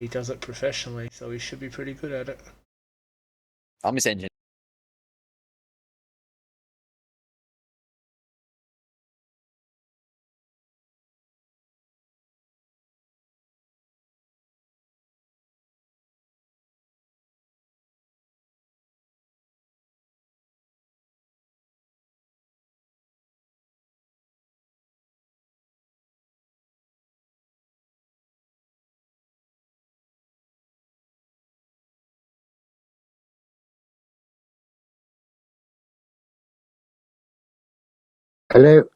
he does it professionally, so he should be pretty good at it. I'm his engine. Hello.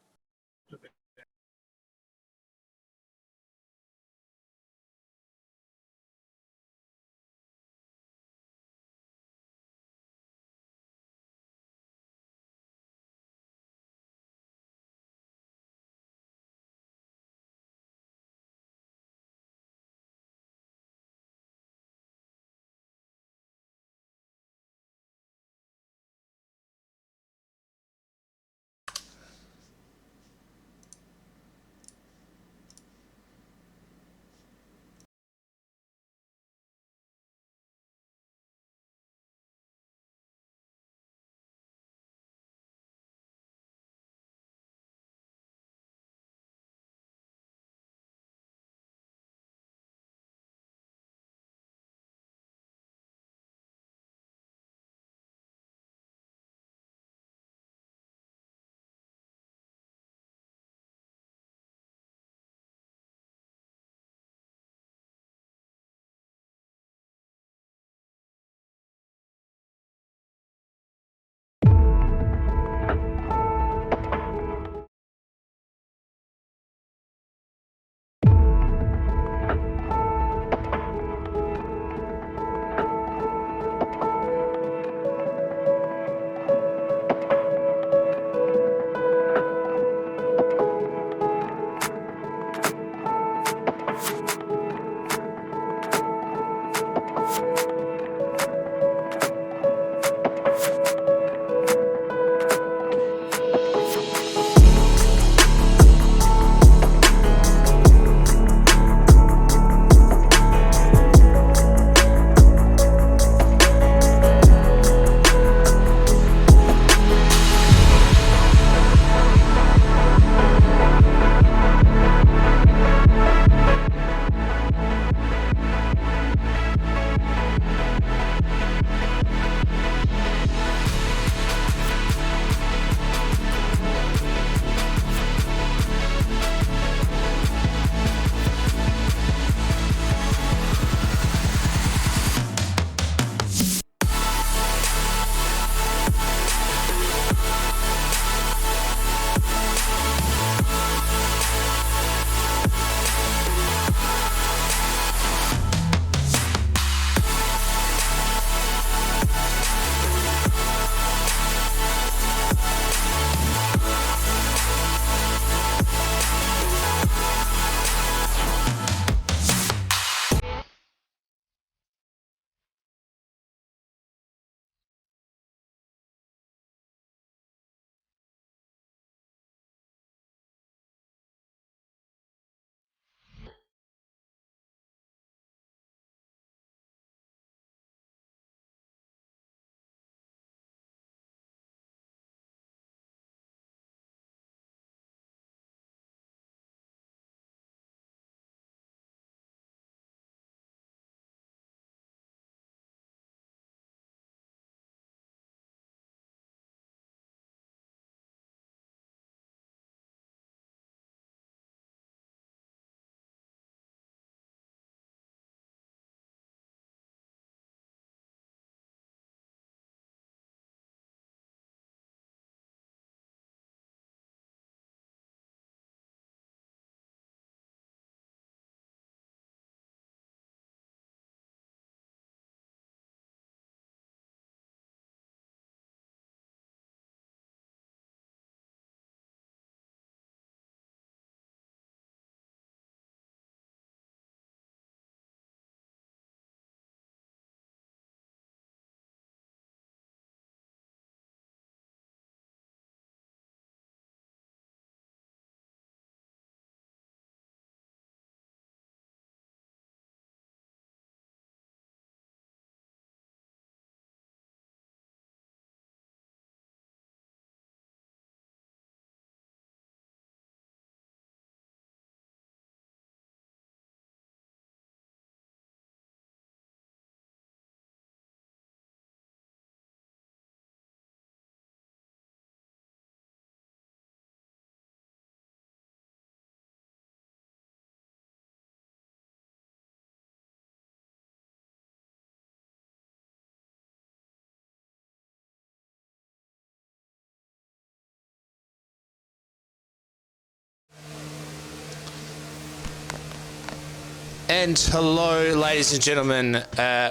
And hello, ladies and gentlemen.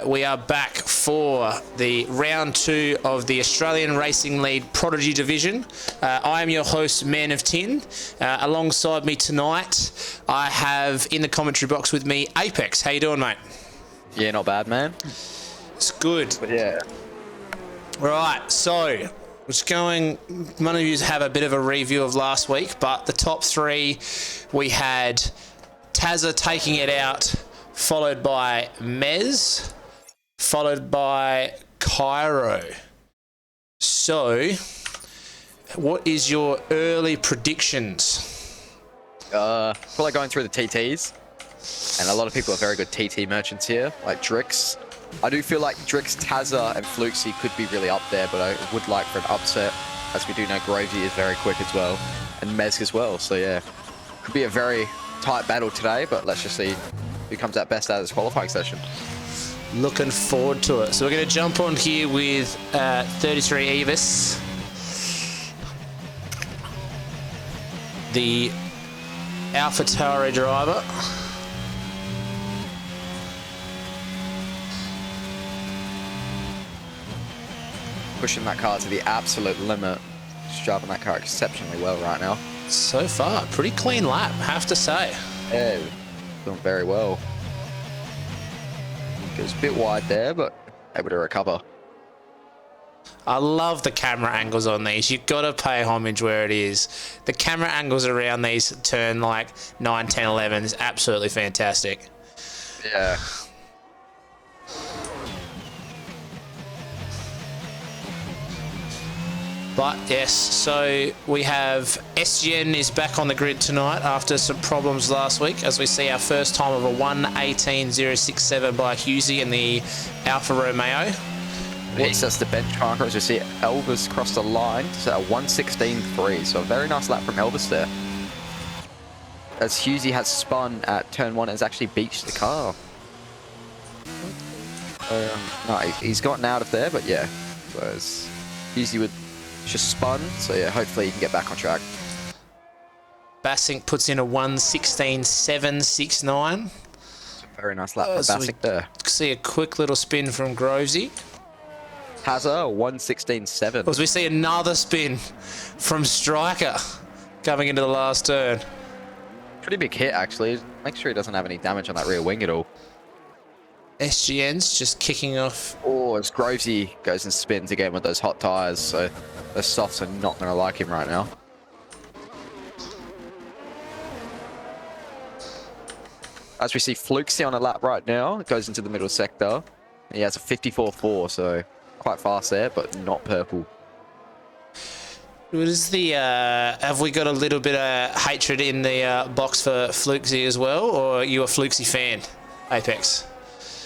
We are back for the round 2 of the Australian Racing League Prodigy division. I am your host, Man of Tin. Alongside me tonight, I have in the commentary box with me Apex. How you doing, mate? Yeah, not bad, man. It's good. But yeah. Right, so none of you have a bit of a review of last week, but the top 3, we had Tazza taking it out, followed by Mez, followed by Cairo. So, what is your early predictions? Probably going through the TTs, and a lot of people are very good TT merchants here, like Drix. I do feel like Drix, Tazza, and Fluxy could be really up there, but I would like for an upset, as we do know Grovey is very quick as well, and Mez as well. So yeah, could be a very tight battle today, but let's just see who comes out best out of this qualifying session. Looking forward to it. So we're going to jump on here with 33 Evis, the AlphaTauri driver. Pushing that car to the absolute limit. Just driving that car exceptionally well right now. So far, pretty clean lap, have to say. Yeah, doing very well. Goes a bit wide there, but able to recover. I love the camera angles on these. You've got to pay homage where it is. The camera angles around these turn like 9, 10, 11 is absolutely fantastic. Yeah. But yes, so we have SGN is back on the grid tonight after some problems last week, as we see our first time of a 1:18.067 by Husey in the Alfa Romeo. He sets the benchmarker as we see Elvis cross the line to a 1:16.3. So a very nice lap from Elvis there. As Husey has spun at turn 1 and has actually beached the car. No, he's gotten out of there, but yeah. Whereas Husey would just spun, so yeah, hopefully he can get back on track. Bassink puts in a 1:16.769. Very nice lap from Bassink there. See a quick little spin from Grovesy. Has a 1:16.7. As we see another spin from Striker coming into the last turn. Pretty big hit, actually. Make sure he doesn't have any damage on that rear wing at all. SGN's just kicking off. Oh, as Grovesy goes and spins again with those hot tyres, so those softs are not going to like him right now. As we see Fluxy on a lap right now, it goes into the middle sector. He has a 54.4, so quite fast there, but not purple. What is the, have we got a little bit of hatred in the box for Fluxy as well, or are you a Fluxy fan, Apex?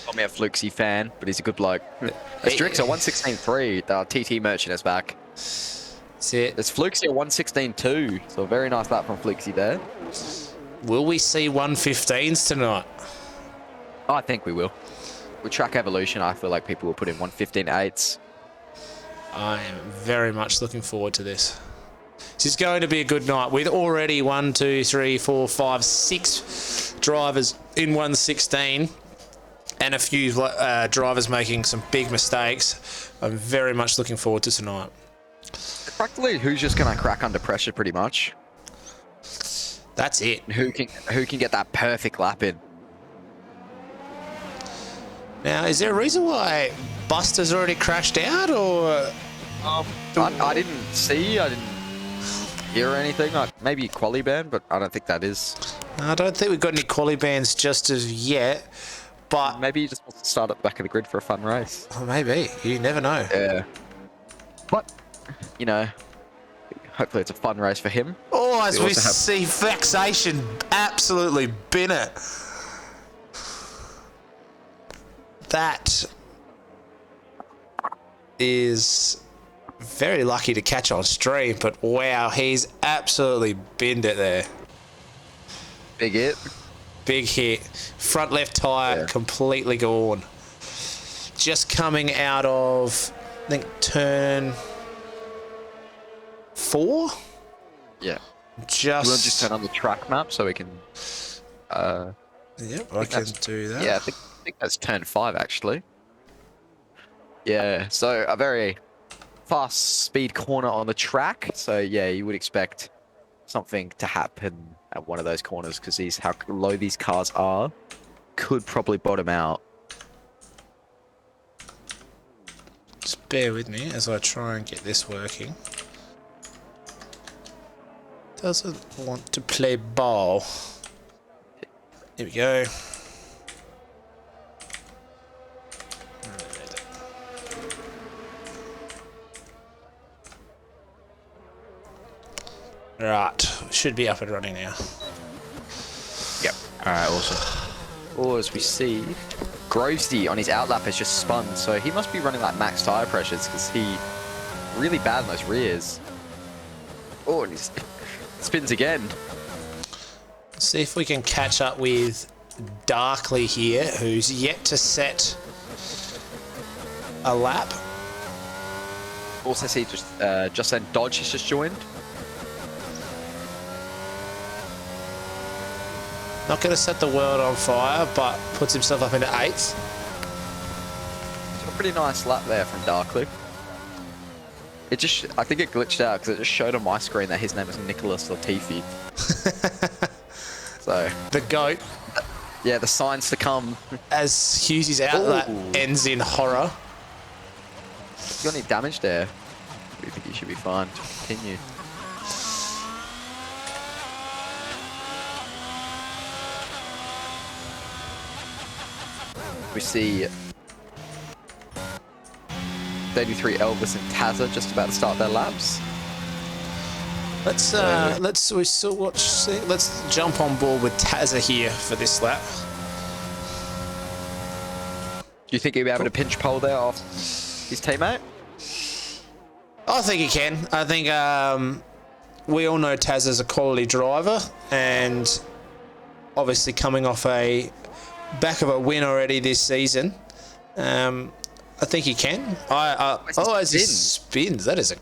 I'm a Fluxy fan, but he's a good bloke. It's Drix at 1:16.3. The TT Merchant is back. That's it. It's Fluxy at 1:16.2, so a very nice lap from Fluxy there. Will we see 1:15s tonight? I think we will. With track evolution, I feel like people will put in 1:15.8s. I am very much looking forward to this. This is going to be a good night with already 1, 2, 3, 4, 5, 6 drivers in 1:16 and a few drivers making some big mistakes. I'm very much looking forward to tonight. Practically, who's just going to crack under pressure pretty much? That's it. Who can get that perfect lap in? Now, is there a reason why Buster's already crashed out, or? I didn't see. I didn't hear anything. Maybe quali ban, but I don't think that is. I don't think we've got any quali bans just as yet, but maybe he just wants to start at the back of the grid for a fun race. Oh, maybe. You never know. Yeah. But, you know, hopefully it's a fun race for him. Oh, as we see Vexation absolutely bin it. That is very lucky to catch on stream, but wow, he's absolutely binned it there. Big hit. Big hit. Front left tyre completely gone. Just coming out of, I think, turn 4? Yeah. Just... We'll just turn on the track map so we can Yep, I can do that. Yeah, I think that's turn 5 actually. Yeah, so a very fast speed corner on the track. So yeah, you would expect something to happen at one of those corners because these how low these cars are could probably bottom out. Just bear with me as I try and get this working. Doesn't want to play ball. Here we go. Right, should be up and running now. Yep. All right, awesome. Or as we see, Grovesy on his outlap has just spun, so he must be running like max tire pressures because he really bad in those rears. Oh, and he spins again. See if we can catch up with Darkly here, who's yet to set a lap. Also see just then Dodge has just joined. Not going to set the world on fire, but puts himself up into 8th. So a pretty nice lap there from Darkly. It just, I think it glitched out because it just showed on my screen that his name is Nicholas Latifi. So the GOAT. Yeah, the signs to come. As Hughesy's outlet ends in horror. You got any damage there? We think you should be fine to continue. We see 33 Elvis and Tazza just about to start their laps. Let's jump on board with Tazza here for this lap. Do you think he'll be able to pinch pole there off his teammate? I think he can. I think we all know Tazza's a quality driver, and obviously coming off a back of a win already this season. I think he can. As he spins, that is a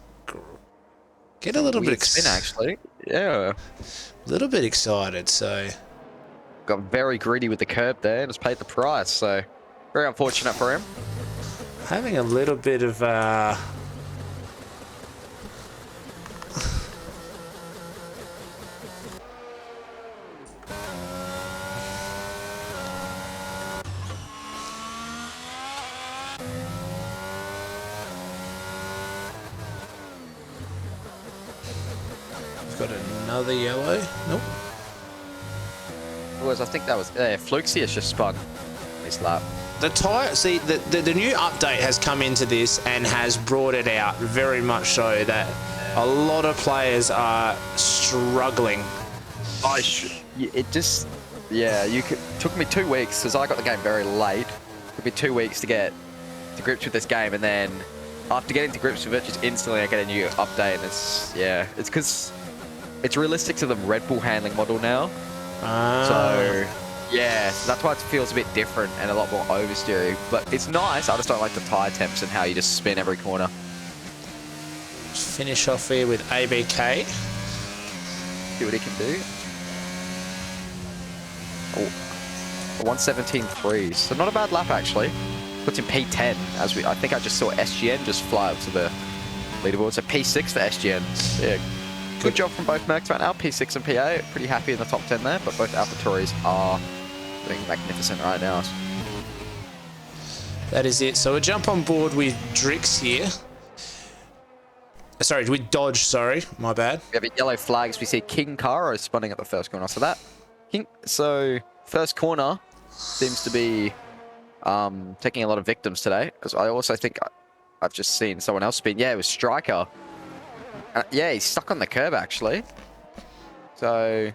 get a little bit spin actually. Yeah, a little bit excited. So got very greedy with the curb there and has paid the price. So very unfortunate for him. Having a little bit of got another yellow. Nope. I think that was Flukesy has just spun this lap. The tire, see, the new update has come into this and has brought it out very much so that a lot of players are struggling. Took me 2 weeks because I got the game very late. It took me 2 weeks to get to grips with this game, and then after getting to grips with it, just instantly I get a new update, and it's because it's realistic to the Red Bull handling model now. So yeah, so that's why it feels a bit different and a lot more oversteery. But it's nice. I just don't like the tire temps and how you just spin every corner. Finish off here with ABK. See what he can do. Oh, 117.3. So not a bad lap actually. Puts in P10 I think I just saw SGN just fly up to the leaderboard. So P6 for SGN. Yeah. Good job from both Mercs right now, P6 and P8. Pretty happy in the top 10 there, but both AlphaTauris are doing magnificent right now. That is it. So we'll jump on board with Drix here. Sorry, with Dodge, sorry. My bad. We have a yellow flags. We see King Caro spinning at the first corner. So first corner seems to be taking a lot of victims today, because I also think I've just seen someone else spin. Yeah, it was Striker. Yeah, he's stuck on the curb actually. So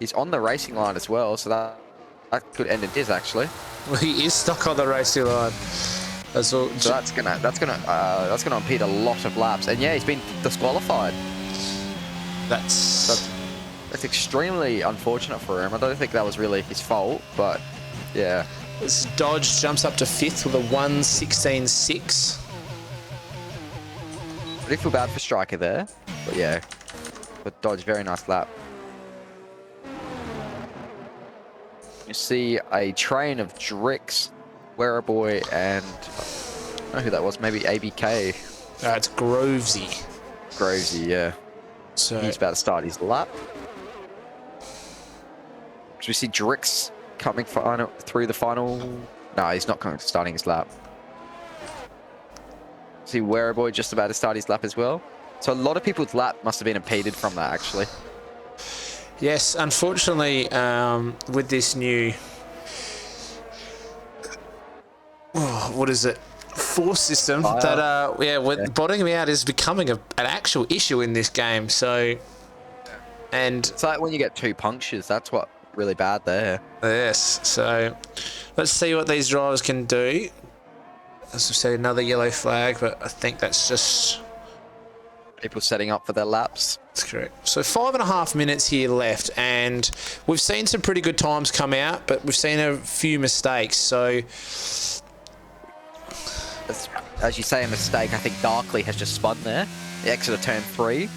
he's on the racing line as well. So that could end in his actually. Well, he is stuck on the racing line. That's all. So that's gonna impede a lot of laps. And yeah, he's been disqualified. That's extremely unfortunate for him. I don't think that was really his fault, but yeah. This Dodge jumps up to 5th with a 1:16.6. I do feel bad for Striker there, but yeah. But Dodge, very nice lap. You see a train of Drix, Wereboy, and I don't know who that was. Maybe ABK. It's Grovesy. Grovesy, yeah. So He's about to start his lap. So we see Drix coming through the final. No, he's not starting his lap. See Wereboy just about to start his lap as well. So a lot of people's lap must have been impeded from that, actually. yes, unfortunately, with this new, what is it, force system that bottoming out is becoming an actual issue in this game. So, and it's like when you get 2 punctures, that's what really bad there. yes, so let's see what these drivers can do. As we said, another yellow flag, but I think that's just people setting up for their laps. That's correct. So 5.5 minutes here left, and we've seen some pretty good times come out, but we've seen a few mistakes. So, as you say, a mistake. I think Darkly has just spun there. The exit of turn 3.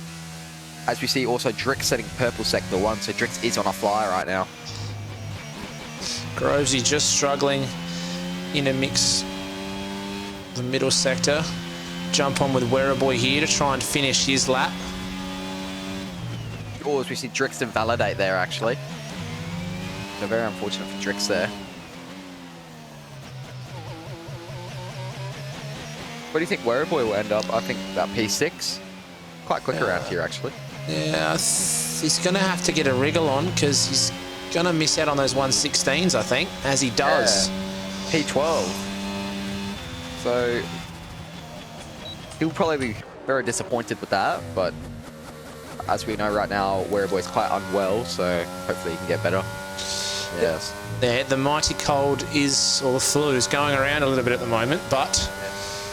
As we see, also Drix setting purple sector 1, so Drix is on a flyer right now. Grovesy just struggling in a mix. The middle sector. Jump on with Wereboy here to try and finish his lap. Or as we see Drix invalidate there, actually. So very unfortunate for Drix there. What do you think Wereboy will end up? I think about P6. Quite quick around here, actually. Yeah, he's going to have to get a wriggle on because he's going to miss out on those 116s, I think, as he does. Yeah. P12. So he'll probably be very disappointed with that, but as we know right now, Wereboy's quite unwell, so hopefully he can get better. Yes. Yeah, the mighty cold or the flu is going around a little bit at the moment, but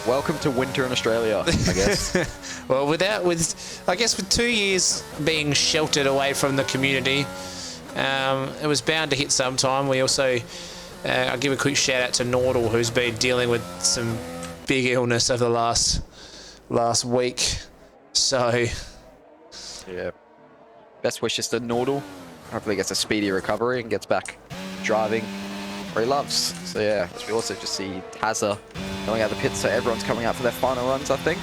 welcome to winter in Australia, I guess. Well, with 2 years being sheltered away from the community, it was bound to hit sometime. We also, I'll give a quick shout out to Nordal, who's been dealing with some big illness over the last week. So, yeah, best wishes to Nordal. Hopefully he gets a speedy recovery and gets back driving where he loves. So yeah, as we also just see Tazza going out the pits, so everyone's coming out for their final runs, I think.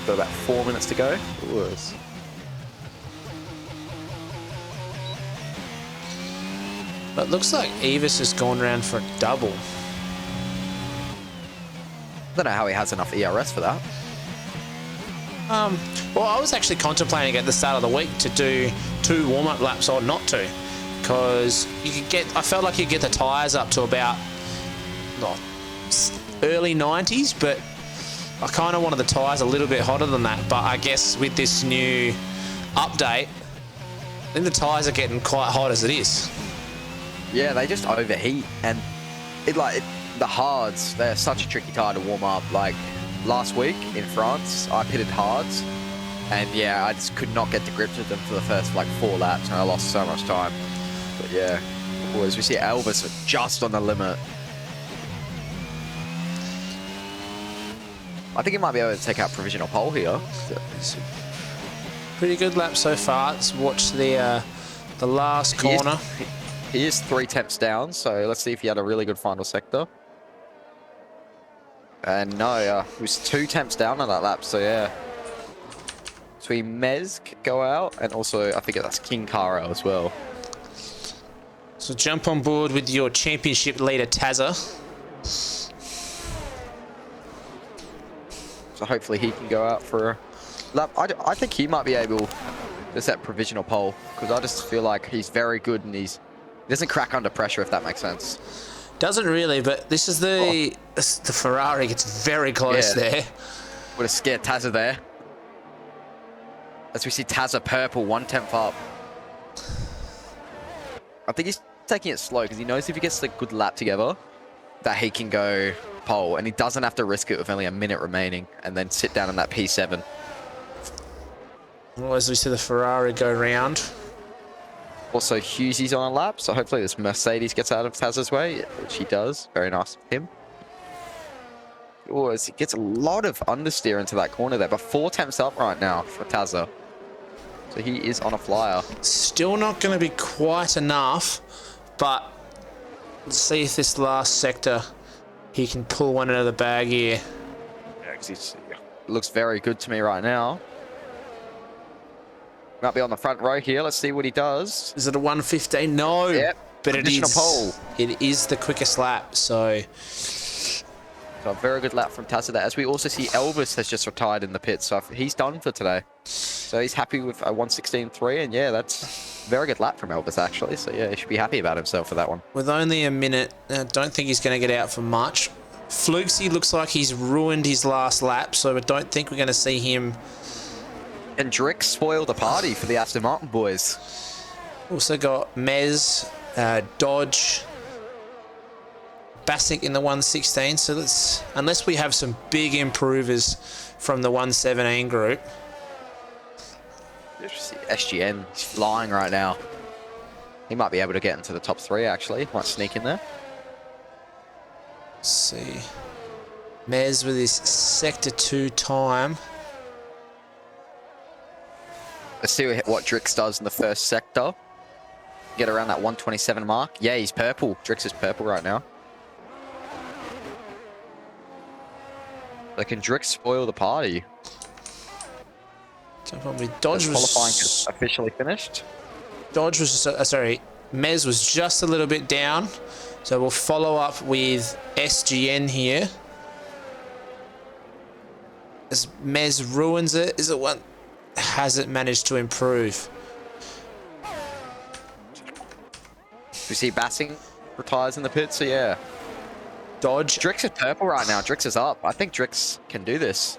Got about 4 minutes to go. But it looks like Evis has gone around for a double. I don't know how he has enough ERS for that. Well, I was actually contemplating at the start of the week to do 2 warm-up laps or not to, because I felt like you could get the tyres up to about early 90s, but I kind of wanted the tyres a little bit hotter than that. But I guess with this new update, I think the tyres are getting quite hot as it is. Yeah, they just overheat, and the hards, they're such a tricky tyre to warm up. Like last week in France, I pitted hards, and yeah, I just could not get the grips with them for the first 4 laps, and I lost so much time. But yeah, as we see Elvis just on the limit. I think he might be able to take out provisional pole here. Pretty good lap so far. Let's watch the last corner. He is 3 temps down, so let's see if he had a really good final sector. And no, he was 2 temps down on that lap, so yeah. So we Mezk go out, and also I think that's King Karo as well. So jump on board with your championship leader, Tazza. So hopefully he can go out for a lap. I think he might be able to set provisional pole, because I just feel like he's very good, and he doesn't crack under pressure, if that makes sense. Doesn't really, but this is the Ferrari gets very close there. Would have scared Tazza there. As we see Tazza purple, 1 temp up. I think he's taking it slow because he knows if he gets a good lap together, that he can go pole, and he doesn't have to risk it with only a minute remaining and then sit down in that P7. Well, as we see the Ferrari go round. Also, Hughesy's on a lap, so hopefully this Mercedes gets out of Tazza's way, which he does. Very nice of him. Oh, he gets a lot of understeer into that corner there, but 4 temps up right now for Tazza. So he is on a flyer. Still not going to be quite enough, But let's see if this last sector he can pull one out of the bag here. Yeah, 'cause looks very good to me right now. Might be on the front row here. Let's see what he does. Is it a 1:15? No, Yep. but it Additional is. pole. It is the quickest lap. So So a very good lap from Tazza there. As we also see Elvis has just retired in the pit, so he's done for today. So he's happy with a 1:16.3, and yeah, that's a very good lap from Elvis actually. So yeah, he should be happy about himself for that one. with only a minute, I don't think he's going to get out for much. Flukesy looks like he's ruined his last lap, so I don't think we're going to see him. And Drix spoiled the party for the Aston Martin boys. Also got Mez, Dodge, Bassick in the 1:16. So let's, unless we have some big improvers from the 1:17 group. SGN, he's flying right now. He might be able to get into the top 3 actually. Might sneak in there. Let's see. Mez with his Sector 2 time. Let's see what Drix does in the first sector. Get around that 1:27 mark. Yeah, he's purple. Drix is purple right now. But can Drix spoil the party? Dodge was qualifying is officially finished. Dodge was sorry. Mez was just a little bit down, so we'll follow up with SGN here. As Mez ruins it, is it one? Has it managed to improve? We see Bassing retires in the pit, so yeah. Dodge. Drix is purple right now. Drix is up. I think Drix can do this.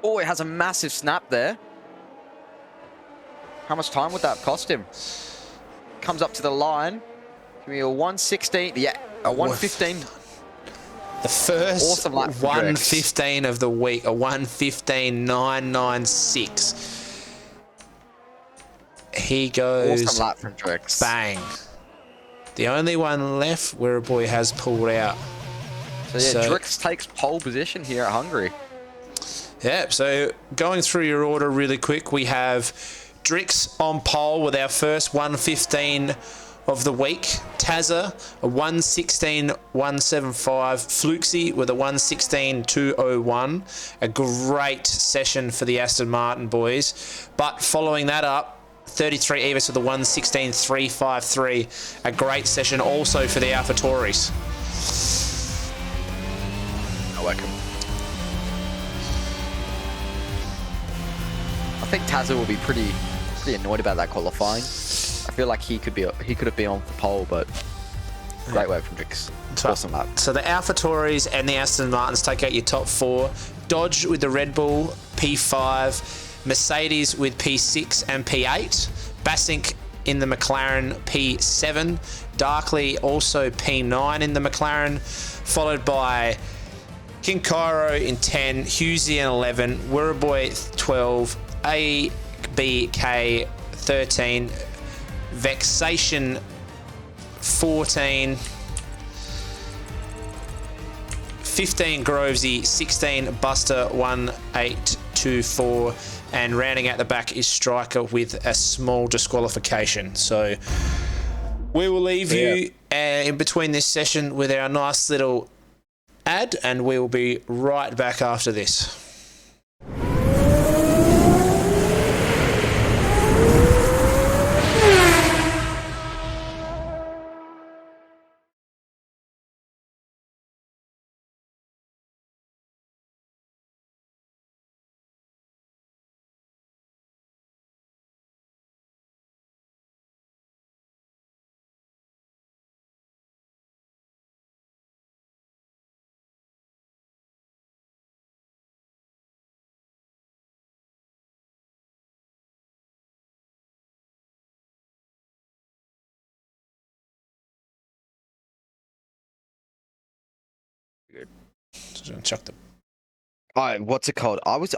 Oh, it has a massive snap there. How much time would that have cost him? Comes up to the line. Give me a 1:16. Yeah, a 1:15. The first Awesome lap for 1:15 of the week, a 1:15.996. He goes. Awesome lap from Drix. Bang. The only one left where a boy has pulled out. So yeah, Drix takes pole position here at Hungary. Yeah, so going through your order really quick, we have Drix on pole with our first 1:15 of the week. Tazza, a 1:16.175. Flukesy with a 1:16.201. A great session for the Aston Martin boys. But following that up, 33 Evis with a 1:16.353. A great session also for the AlphaTauris. Welcome. I think Tazza will be pretty annoyed about that qualifying. I feel like he could have been on the pole, but great work from Drix. Awesome lap. So the AlphaTauris and the Aston Martins take out your top 4. Dodge with the Red Bull P5, Mercedes with P6 and P8, Bassink in the McLaren P7, Darkley also P9 in the McLaren, followed by King Cairo in 10, Husey in 11, Wirraboy 12, ABK 13, Vexation 14, 15 Grovesy, 16 Buster 1824, and rounding out the back is Striker with a small disqualification. So we will leave you in between this session with our nice little ad, and we will be right back after this. Good. So chuck the. What's it called? I was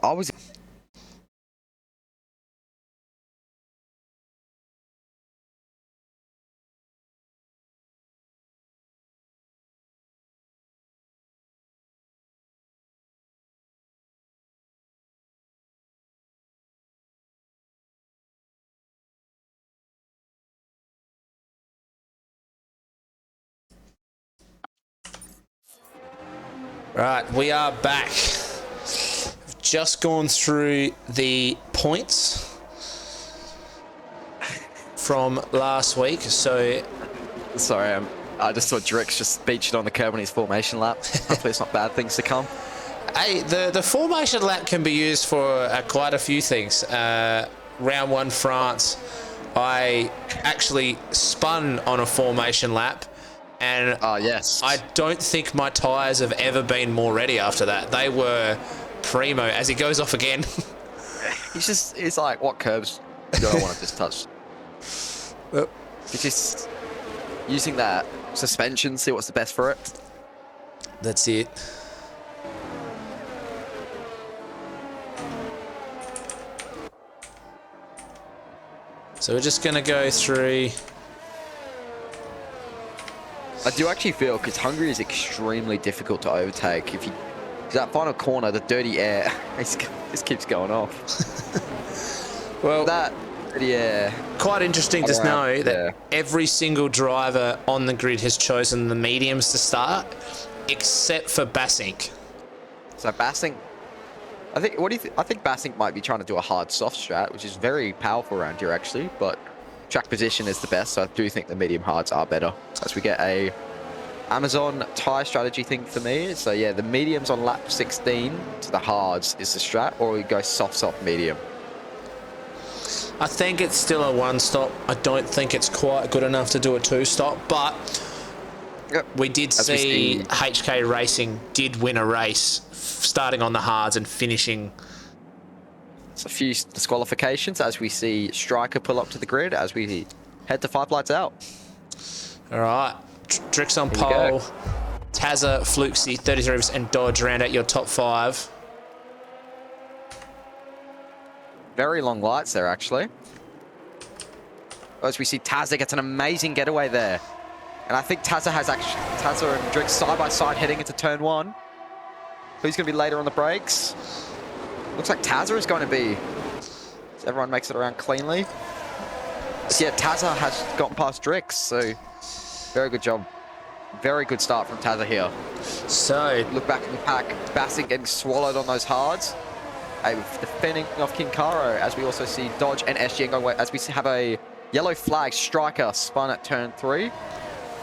Right, we are back. We've just gone through the points from last week, so... Sorry, I just saw Drix just beaching on the curb on his formation lap. Hopefully it's not bad things to come. Hey, the formation lap can be used for quite a few things. Round 1 France, I actually spun on a formation lap, and yes, I don't think my tyres have ever been more ready after that. They were primo. As he goes off again. he's like, what curbs do I want to just touch? Well, He's just using that suspension, see what's the best for it. that's it. So we're just going to go through... I do actually feel, because Hungary is extremely difficult to overtake. If you, that final corner, the dirty air, just keeps going off. Well, that dirty air. Quite interesting to know that every single driver on the grid has chosen the mediums to start, except for Basink. So Basink, I think, what do you think? I think Basink might be trying to do a hard soft strat, which is very powerful around here actually, but track position is the best, so I do think the medium hards are better. As we get a Amazon tyre strategy thing for me. So yeah, the mediums on lap 16 to the hards is the strat, or we go soft medium. I think it's still a 1-stop. I don't think it's quite good enough to do a 2-stop, but we did see HK Racing did win a race starting on the hards and finishing. It's a few disqualifications as we see Striker pull up to the grid as we head to 5 lights out. All right, Drix on pole, Tazza, Fluxy, 33 and Dodge round out your top 5. Very long lights there, actually. As we see Tazza gets an amazing getaway there. And I think Tazza and Drix side by side heading into turn 1. Who's going to be later on the brakes? Looks like Tazza is going to be. So everyone makes it around cleanly. So yeah, Tazza has gotten past Drix, so very good job. Very good start from Tazza here. So look back in the pack, Bassett getting swallowed on those hards. Defending off Kinkaro, as we also see Dodge and SGN going away, as we have a yellow flag. Striker spun at turn 3.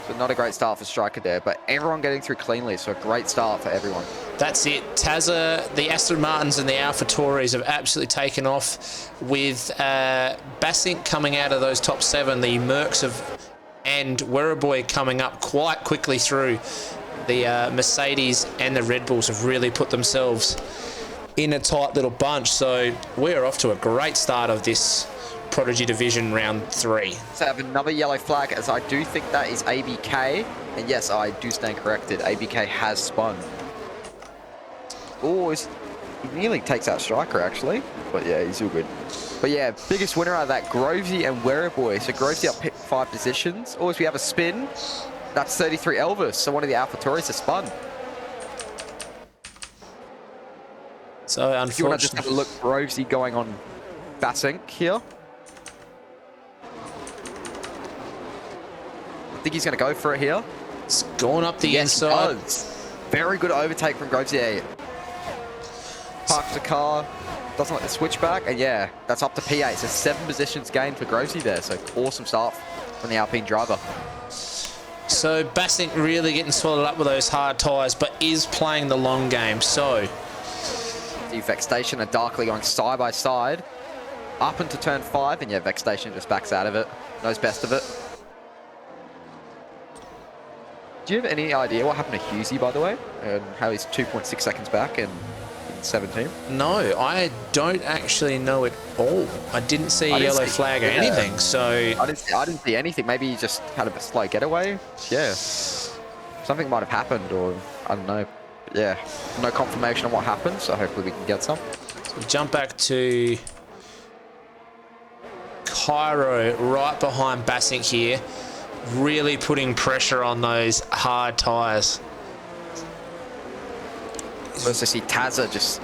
So not a great start for Striker there, but everyone getting through cleanly, so a great start for everyone. That's it. Tazza, the Aston Martins and the Alpha Tauris have absolutely taken off, with Bassink coming out of those top 7, the Mercs and Werribee coming up quite quickly through. The Mercedes and the Red Bulls have really put themselves in a tight little bunch, so we're off to a great start of this Prodigy Division round 3. So I have another yellow flag, as I do think that is ABK, and yes, I do stand corrected. ABK has spun. Oh, he nearly takes out Striker actually, but yeah, he's all good. But yeah, biggest winner out of that, Grovesy and Werribee. So Grovesy up 5 positions. Or as we have a spin, that's 33 Elvis, so one of the Alpha Tauris has spun. So unfortunately, if you want to just have a look, Grovesy going on Bassink here. I think he's going to go for it here. It's going up the inside. Very good overtake from Grovesy. Parks the car, doesn't like the switchback, and yeah, that's up to P8. So 7 positions gained for Grovesy there. So awesome start from the Alpine driver. So Bassink really getting swallowed up with those hard tyres, but is playing the long game. So the Vextation and Darkly going side by side up into turn 5, and yeah, Vextation just backs out of it, knows best of it. Do you have any idea what happened to Husey, by the way, and how he's 2.6 seconds back in 17? No, I don't actually know at all. I didn't see a yellow flag or anything, so I didn't see anything. Maybe he just had a slow getaway. Yeah, something might have happened, or I don't know. Yeah, no confirmation on what happened, so hopefully we can get some. So we jump back to Cairo right behind Bassink here, really putting pressure on those hard tyres. We also see Tazza just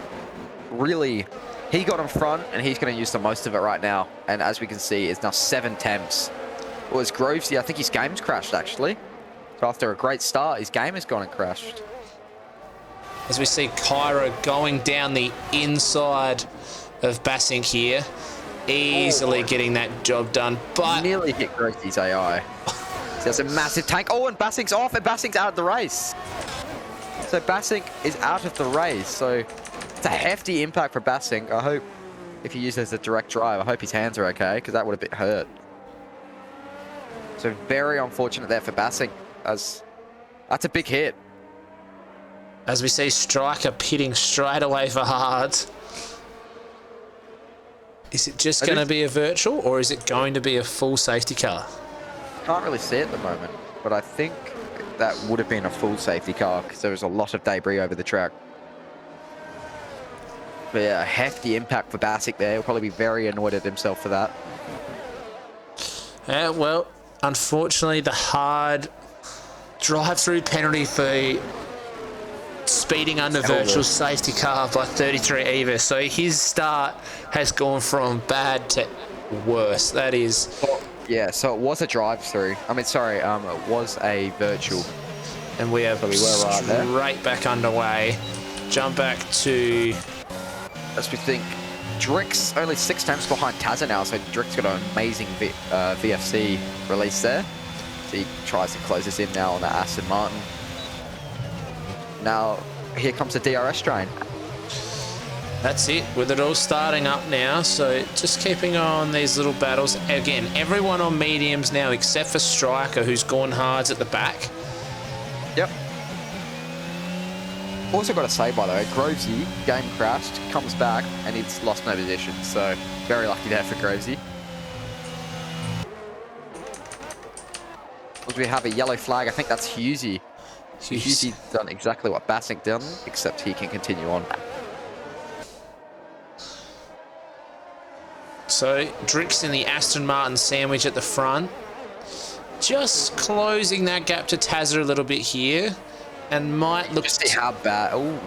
really, he got in front and he's going to use the most of it right now. And as we can see, it's now 7 temps. Well, as Grovesy, I think his game's crashed actually. So after a great start, his game has gone and crashed. as we see Kyra going down the inside of Bassink here, easily getting that job done, but nearly hit Gracie's AI. There's a massive tank. Oh, and Bassink's off, and Bassink's out of the race. So Bassink is out of the race. So it's a hefty impact for Bassink. I hope if he uses a direct drive, I hope his hands are okay, because that would have been hurt. So very unfortunate there for Bassink, as that's a big hit. As we see Striker pitting straight away for hards. Is it just going to be a virtual, or is it going to be a full safety car? Can't really see at the moment, but I think that would have been a full safety car because there was a lot of debris over the track. But yeah, a hefty impact for Bassink there. He'll probably be very annoyed at himself for that. Yeah, well, unfortunately, the hard drive-through penalty for speeding under virtual safety car by 33 Eva. So his start has gone from bad to worse. That is... Well, yeah, so it was a drive-through. I mean, sorry, it was a virtual. And we are straight back underway. Jump back to... As we think, Drick's only 6 tenths behind Tazza now, so Drick's got an amazing VFC release there. So he tries to close this in now on the Aston Martin. Now, here comes the DRS train. That's it, with it all starting up now, so just keeping on these little battles. Again, everyone on mediums now except for Striker, who's gone hards at the back. Yep. Also got to say, by the way, Grovesy, game crashed, comes back, and he's lost no position, so very lucky there for Grovesy. As we have a yellow flag, I think that's Hughesy. Hughesy done exactly what Bassink done, except he can continue on. So, Drick's in the Aston Martin sandwich at the front. Just closing that gap to Tazza a little bit here. And might look... Just see how bad... Oh,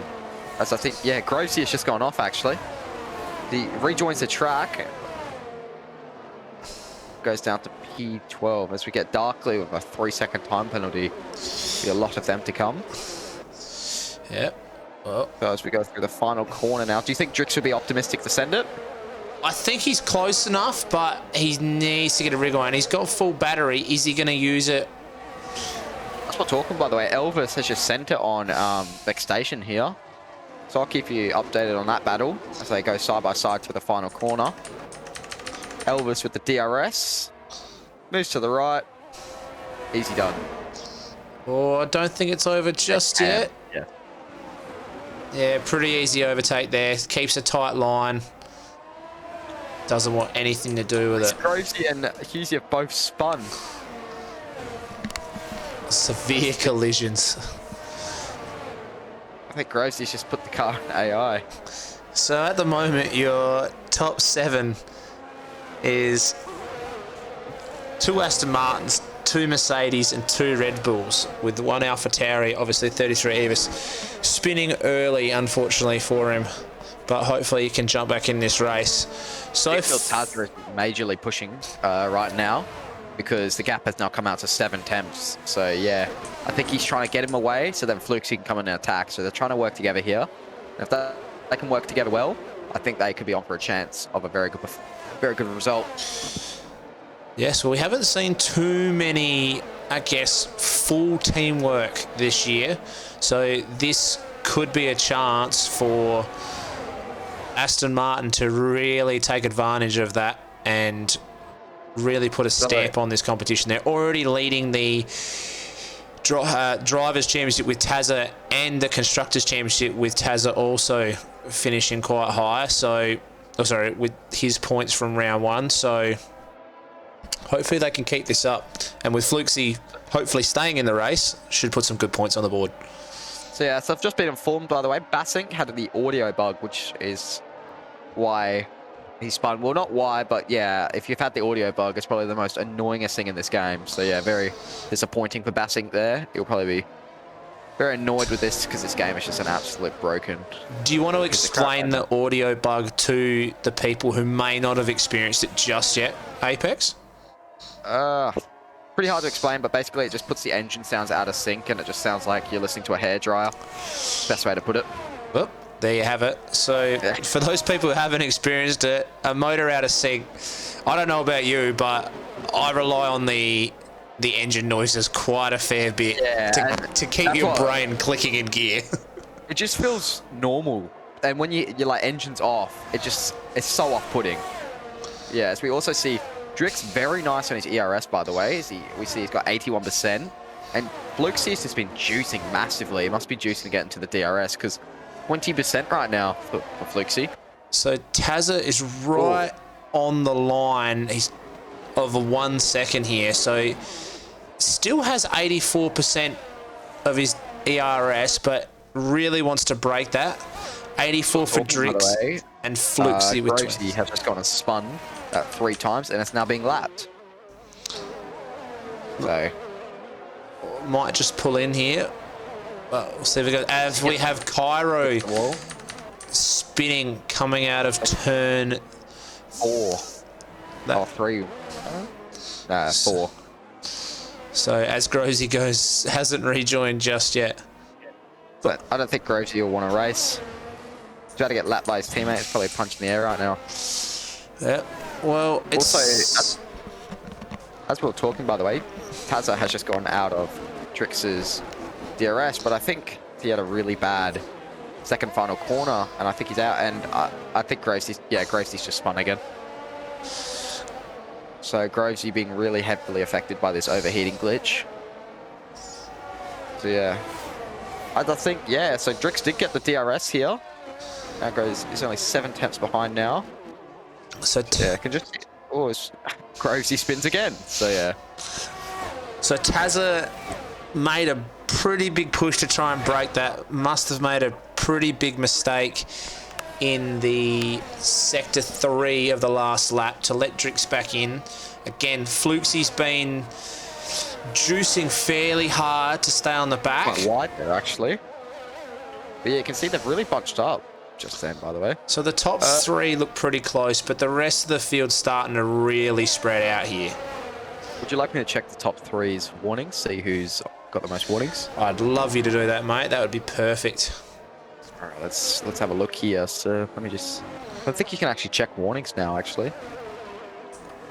as I think... Yeah, Grovesy has just gone off, actually. He rejoins the track. Goes down to P12 as we get Darkly with a 3-second time penalty. Be a lot of them to come. Yep. Well, so as we go through the final corner now, do you think Drix would be optimistic to send it? I think he's close enough, but he needs to get a wriggle on. He's got full battery. Is he going to use it? That's what talking, by the way. Elvis has just sent it on Beck Station here. So I'll keep you updated on that battle as they go side by side to the final corner. Elvis with the DRS. Moves to the right. Easy done. Oh, I don't think it's over just yet. Yeah. Yeah, pretty easy overtake there. Keeps a tight line. Doesn't want anything to do with it. Grovesy and Hughesy have both spun. Severe collisions. I think Grovesy's just put the car in AI. So at the moment, your top 7 is 2 Aston Martins, 2 Mercedes and 2 Red Bulls, with 1 AlphaTauri, obviously 33 Evis, spinning early, unfortunately for him, but hopefully he can jump back in this race. So Tazza is majorly pushing right now because the gap has now come out to 7 tenths. So yeah, I think he's trying to get him away so then Fluxy can come in and attack. So they're trying to work together here. And if they can work together well, I think they could be on for a chance of a very good result. Yes, well, we haven't seen too many, I guess, full teamwork this year. So this could be a chance for Aston Martin to really take advantage of that and really put a stamp on this competition. They're already leading the Drivers' Championship with Tazza and the Constructors' Championship with Tazza also finishing quite high. So, with his points from round 1. So hopefully they can keep this up. And with Fluxy hopefully staying in the race, should put some good points on the board. So yeah, so I've just been informed, by the way, Bassink had the audio bug, which is why he spun. Well, not why, but yeah, if you've had the audio bug, it's probably the most annoyingest thing in this game. So yeah, very disappointing for Bassink there. He'll probably be very annoyed with this because this game is just an absolute broken. Do you want to explain the audio bug to the people who may not have experienced it just yet, Apex? Pretty hard to explain, but basically it just puts the engine sounds out of sync and it just sounds like you're listening to a hairdryer. Best way to put it. Well, there you have it. So for those people who haven't experienced it, a motor out of sync, I don't know about you, but I rely on the engine noises quite a fair bit to keep your brain clicking in gear. It just feels normal. And when you're like engine's off, it's so off-putting. Yeah, as we also see, Drick's very nice on his ERS, by the way. We see he's got 81%. And Fluxy's just been juicing massively. He must be juicing to get into the DRS because 20% right now for Fluxy. So Tazza is right on the line. He's of a 1 second here. So still has 84% of his ERS, but really wants to break that. 84 for Drix and Fluxy with 20. Grovesy has just gone and spun 3 times, and it's now being lapped. So might just pull in here. Well, we'll see if we go. As we have Cairo spinning coming out of turn 4. Oh, 3. 4. So as Grosy goes, hasn't rejoined just yet. But I don't think Grovesy will want to race. He's about to get lapped by his teammate. He's probably punching the air right now. Yeah. Well, it's... Also, as we were talking, by the way, Tazza has just gone out of Drix's DRS, but I think he had a really bad second final corner, and I think he's out, and I think Grovesy's just spun again. So Grovesy being really heavily affected by this overheating glitch. So yeah. I think, yeah, so Drix did get the DRS here. Now he's only 7 tenths behind now. So yeah, can just... Oh, Grovesy spins again. So yeah. So Tazza made a pretty big push to try and break that. Must have made a pretty big mistake in the sector 3 of the last lap to let Drix back in. Again, Fluxy's been juicing fairly hard to stay on the back. Quite wide there, actually. But yeah, you can see they've really bunched up just then, by the way. So the top 3 look pretty close, but the rest of the field's starting to really spread out here. Would you like me to check the top 3's warnings, see who's got the most warnings? I'd love you to do that, mate. That would be perfect. All right, let's have a look here. So let me just... I think you can actually check warnings now, actually.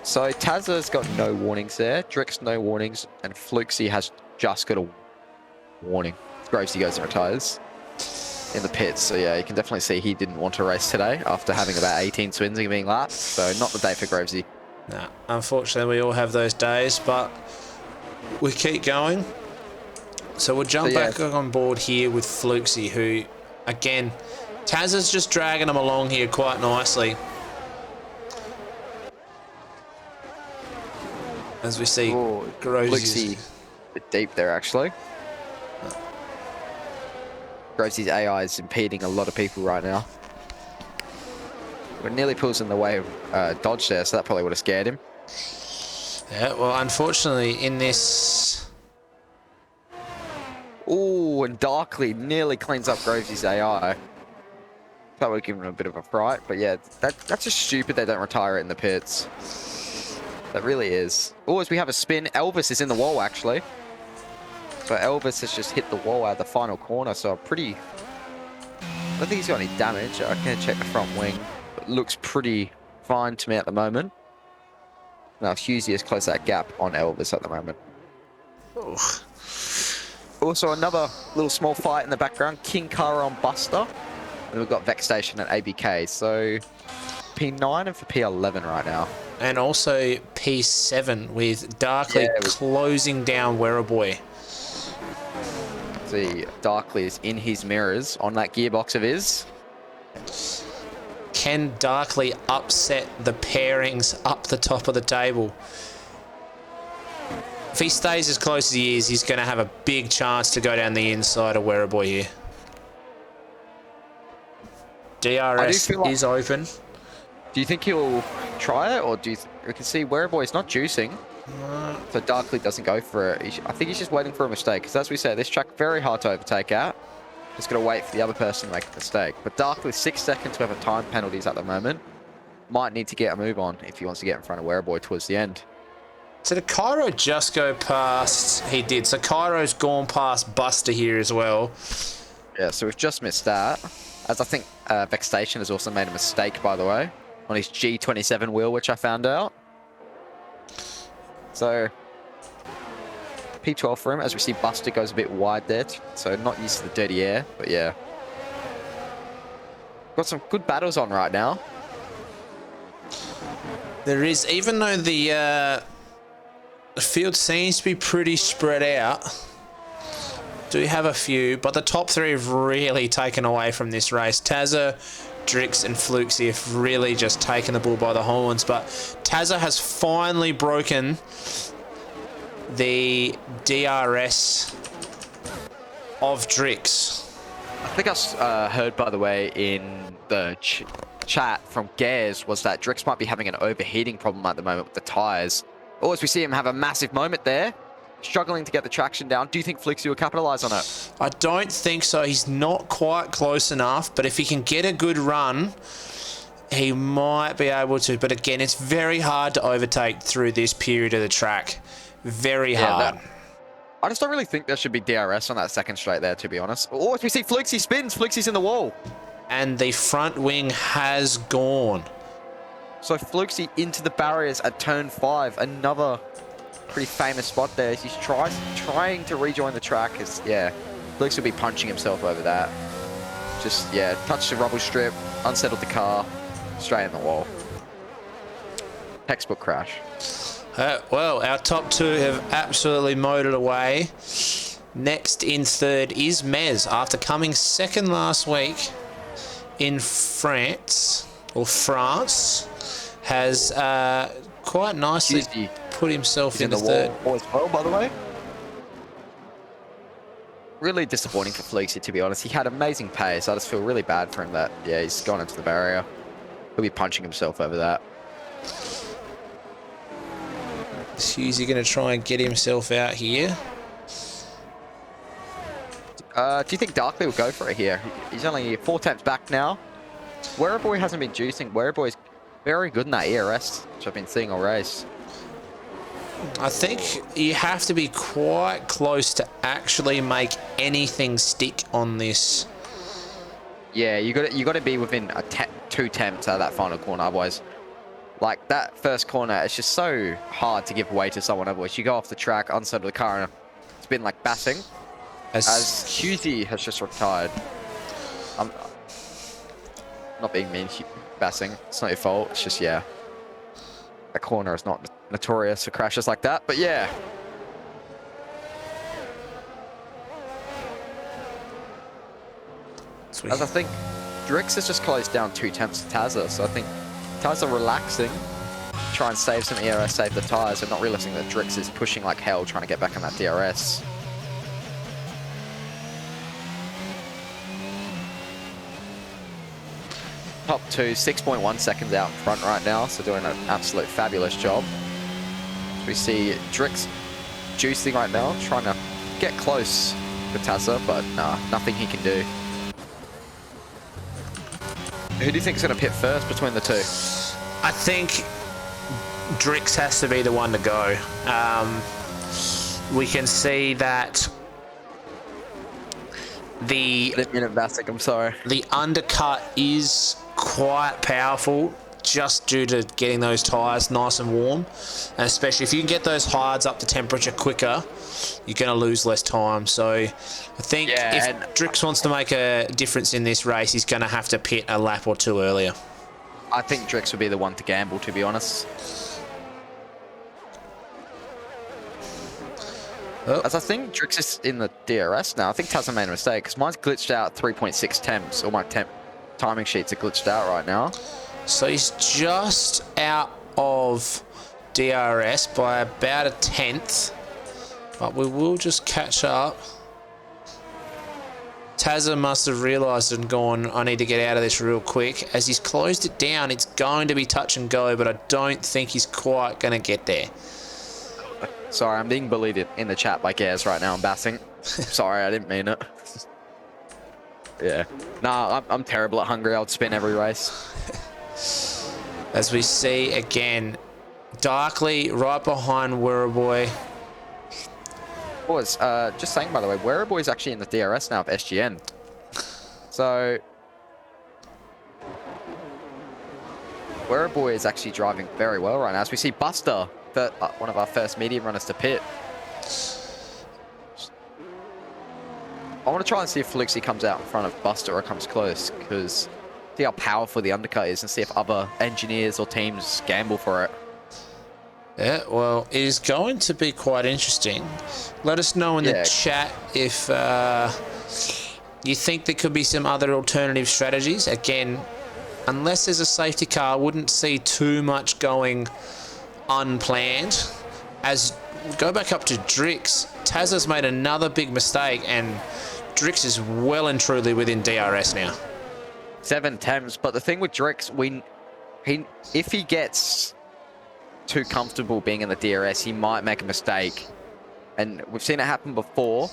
So Tazza's got no warnings there. Drix no warnings, and Fluxy has just got a warning. Grovesy goes and retires in the pits. So yeah, you can definitely see he didn't want to race today after having about 18 swings and being lapped. So not the day for Grovesy. No, unfortunately we all have those days, but we keep going. So we'll jump back on board here with Fluxy, who, again, Tazza's just dragging him along here quite nicely. As we see, Fluxy a bit deep there, actually. Grovesy's AI is impeding a lot of people right now. It nearly pulls in the way of Dodge there, so that probably would have scared him. Yeah, well, unfortunately, in this... Ooh, and Darkly nearly cleans up Grovesy's AI. That would have given him a bit of a fright, but yeah, that's just stupid they don't retire it in the pits. That really is. Oh, as we have a spin, Elvis is in the wall, actually. So Elvis has just hit the wall out of the final corner, so pretty... I don't think he's got any damage. I can check the front wing. It looks pretty fine to me at the moment. Now, Husey has closed that gap on Elvis at the moment. Oh. Also, another little small fight in the background. King Kara on Buster. And we've got Vex Station and ABK. So, P9 and for P11 right now. And also P7 with Darkly closing down Werribee. See, Darkly is in his mirrors on that gearbox of his. Can Darkly upset the pairings up the top of the table? If he stays as close as he is, he's going to have a big chance to go down the inside of Werribee here. DRS is open. Do you think he'll try it, or do you we can see Werribee is not juicing, so Darkly doesn't go for it. I think he's just waiting for a mistake, because as we said, this track very hard to overtake out. Just got to wait for the other person to make a mistake. But Darkly, 6 seconds worth of time penalties at the moment. Might need to get a move on if he wants to get in front of Werribee towards the end. So did Cairo just go past? He did. So Cairo's gone past Buster here as well. Yeah, so we've just missed that. As I think Vextation has also made a mistake, by the way, on his G27 wheel, which I found out. So P12 for him, as we see Buster goes a bit wide there, so not used to the dirty air, but yeah. Got some good battles on right now. There is, even though the field seems to be pretty spread out, do have a few, but the top three have really taken away from this race. Tazza, Drix and Fluxy have really just taken the bull by the horns, but Tazza has finally broken the DRS of Drix. I think I heard, by the way, in the chat from Gares was that Drix might be having an overheating problem at the moment with the tyres. Or as we see him have a massive moment there, struggling to get the traction down. Do you think Fluxy will capitalise on it? I don't think so. He's not quite close enough, but if he can get a good run, he might be able to. But again, it's very hard to overtake through this period of the track. Very hard. I just don't really think there should be DRS on that second straight there, to be honest. Oh, as we see Fluxy spins, Fluxy's in the wall. And the front wing has gone. So Fluxy into the barriers at turn 5. Another pretty famous spot there. He's trying to rejoin the track. Yeah, Fluxy will be punching himself over that. Just, yeah, touched the rubble strip, unsettled the car, straight in the wall. Textbook crash. Well, our top two have absolutely motored away. Next in third is Mez, after coming second last week in France, has quite nicely put himself into third. As well, by the way. Really disappointing for Fluxy, to be honest. He had amazing pace. I just feel really bad for him that, yeah, he's gone into the barrier. He'll be punching himself over that. Is Hughesy going to try and get himself out here? Do you think Darkley will go for it here? He's only 4 attempts back now. Wereboy hasn't been juicing. Wereboy's very good in that ERS, which I've been seeing all race. I think you have to be quite close to actually make anything stick on this. Yeah, you got to be within 2 attempts out of that final corner, otherwise. Like, that first corner, it's just so hard to give way to someone. Otherwise, you go off the track, unsettle the car, and it's been like bassing. As Hughesy has just retired. I'm not being mean, bassing. It's not your fault. It's just, yeah. That corner is not notorious for crashes like that, but yeah. Sweet. As I think Drix has just closed down 2 attempts to Tazza, so I think Tazza relaxing, try and save some ERS, save the tyres, and not realizing that Drix is pushing like hell trying to get back on that DRS. Top 2, 6.1 seconds out in front right now, so doing an absolute fabulous job. We see Drix juicing right now, trying to get close to Tazza, but nah, nothing he can do. Who do you think is going to pit first between the two? I think Drix has to be the one to go. We can see that the I'm sorry. The undercut is quite powerful just due to getting those tyres nice and warm, and especially if you can get those hards up to temperature quicker, you're going to lose less time. So I think if Drix wants to make a difference in this race, he's going to have to pit a lap or 2 earlier. I think Drix would be the one to gamble, to be honest. As I think Drix is in the DRS now, I think Tazza made a mistake because mine's glitched out 3.6 temps. All my timing sheets are glitched out right now. So he's just out of DRS by about a 10th, but we will just catch up. Tazza must have realised and gone, I need to get out of this real quick. As he's closed it down, it's going to be touch and go, but I don't think he's quite going to get there. Sorry, I'm being bullied in the chat by Gaz right now. I'm bassing. Sorry, I didn't mean it. Yeah. Nah, I'm terrible at Hungary. I'll spin every race. As we see again, Darkly right behind Werribee. Boys, just saying, by the way, Werribee is actually in the DRS now of SGN. So Werribee is actually driving very well right now. As we see Buster, one of our first medium runners to pit. I want to try and see if Fluxy comes out in front of Buster or comes close, because see how powerful the undercut is and see if other engineers or teams gamble for it. Yeah, well, it is going to be quite interesting. Let us know in the chat if you think there could be some other alternative strategies. Again, unless there's a safety car, I wouldn't see too much going unplanned. As we go back up to Drix, Taz has made another big mistake, and Drix is well and truly within DRS now. 7 attempts, but the thing with Drix, if he gets too comfortable being in the DRS, he might make a mistake. And we've seen it happen before,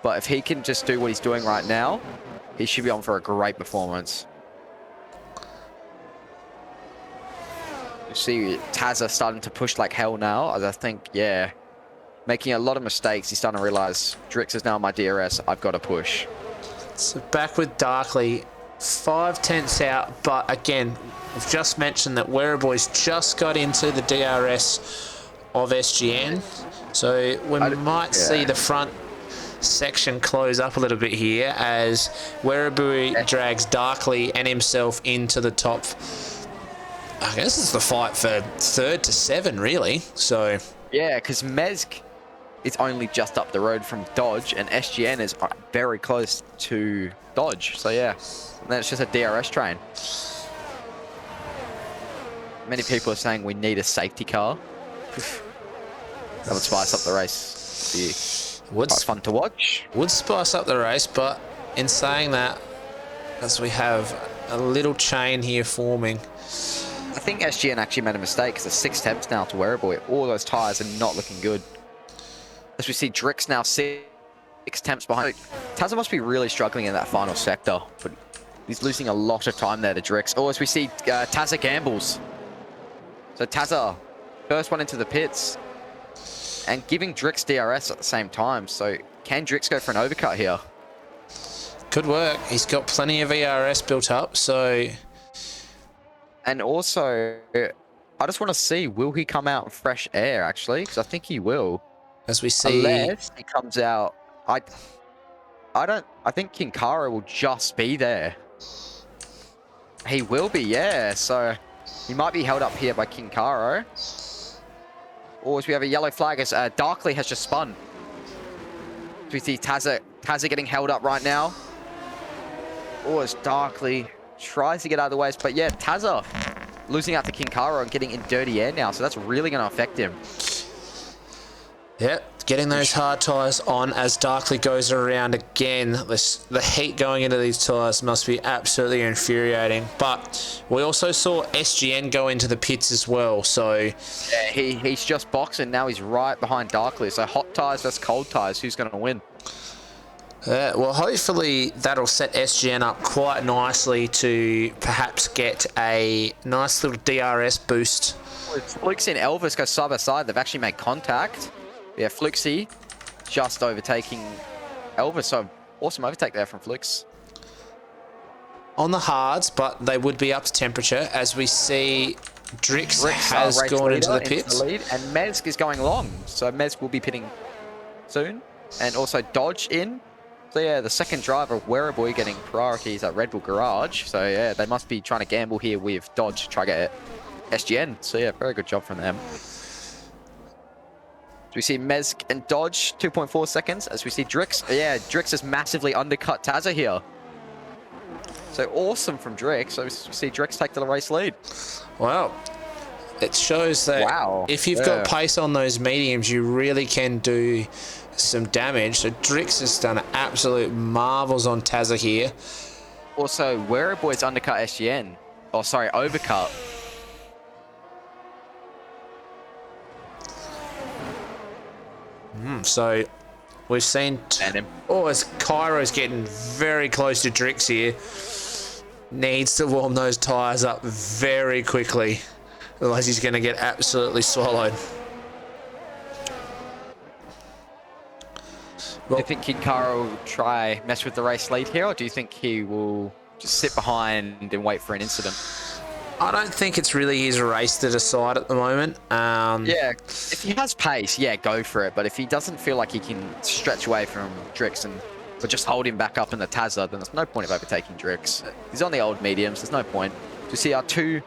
but if he can just do what he's doing right now, he should be on for a great performance. You see Tazza starting to push like hell now, as I think, yeah, making a lot of mistakes. He's starting to realize Drix is now my DRS, I've got to push. So back with Darkly, 5 tenths out, but again, I've just mentioned that Werribee's just got into the DRS of SGN, so we might see the front section close up a little bit here as Werribee drags Darkly and himself into the top. I guess it's the fight for 3rd to 7, really. So yeah, because Mezg is only just up the road from Dodge, and SGN is very close to Dodge. So yeah, and then it's just a DRS train. Many people are saying we need a safety car. That would spice up the race. Quite fun to watch. Would spice up the race, but in saying that, as we have a little chain here forming. I think SGN actually made a mistake because there's 6 temps now to Werribee. All those tyres are not looking good. As we see Drix now 6 temps behind. Tazza must be really struggling in that final sector, but he's losing a lot of time there to Drix. Oh, as we see Tazza gambles. So Tazza, first one into the pits, and giving Drix DRS at the same time. So can Drix go for an overcut here? Could work. He's got plenty of ERS built up, so... And also, I just want to see, will he come out in fresh air, actually? Because I think he will. As we see... Unless he comes out... I think Kinkara will just be there. He will be, yeah. So he might be held up here by Kinkaro. Or as we have a yellow flag as Darkly has just spun. So we see Tazza getting held up right now. Or as Darkly tries to get out of the way. But yeah, Tazza losing out to Kinkaro and getting in dirty air now. So that's really going to affect him. Yep, getting those hard tyres on as Darkly goes around again. The heat going into these tyres must be absolutely infuriating. But we also saw SGN go into the pits as well, so... Yeah, he's just boxing. Now he's right behind Darkly. So hot tyres versus cold tyres. Who's going to win? Well, hopefully that'll set SGN up quite nicely to perhaps get a nice little DRS boost. Fluxy and Elvis go side by side. They've actually made contact. Yeah, Fluxy just overtaking Elvis. So awesome overtake there from Flux. On the hards, but they would be up to temperature as we see Drix has gone into the pits. And Mezg is going long. So Mezg will be pitting soon. And also Dodge in. So yeah, the second driver, Werribee, getting priorities at Red Bull Garage. So yeah, they must be trying to gamble here with Dodge to try to get SGN. So yeah, very good job from them. We see Mezg and Dodge, 2.4 seconds. As we see Drix, yeah, Drix has massively undercut Tazza here. So awesome from Drix. So we see Drix take the race lead. Wow. It shows that if you've got pace on those mediums, you really can do some damage. So Drix has done absolute marvels on Tazza here. Also, Werribee's undercut SGN. Oh, sorry, overcut. So we've seen... as Cairo's getting very close to Drix here. Needs to warm those tyres up very quickly. Otherwise, he's going to get absolutely swallowed. Do you think Kinkara will try mess with the race lead here, or do you think he will just sit behind and wait for an incident? I don't think it's really his race to decide at the moment. Yeah, if he has pace, yeah, go for it. But if he doesn't feel like he can stretch away from Drix but just hold him back up in the Tazza, then there's no point of overtaking Drix. He's on the old mediums, there's no point. We see our two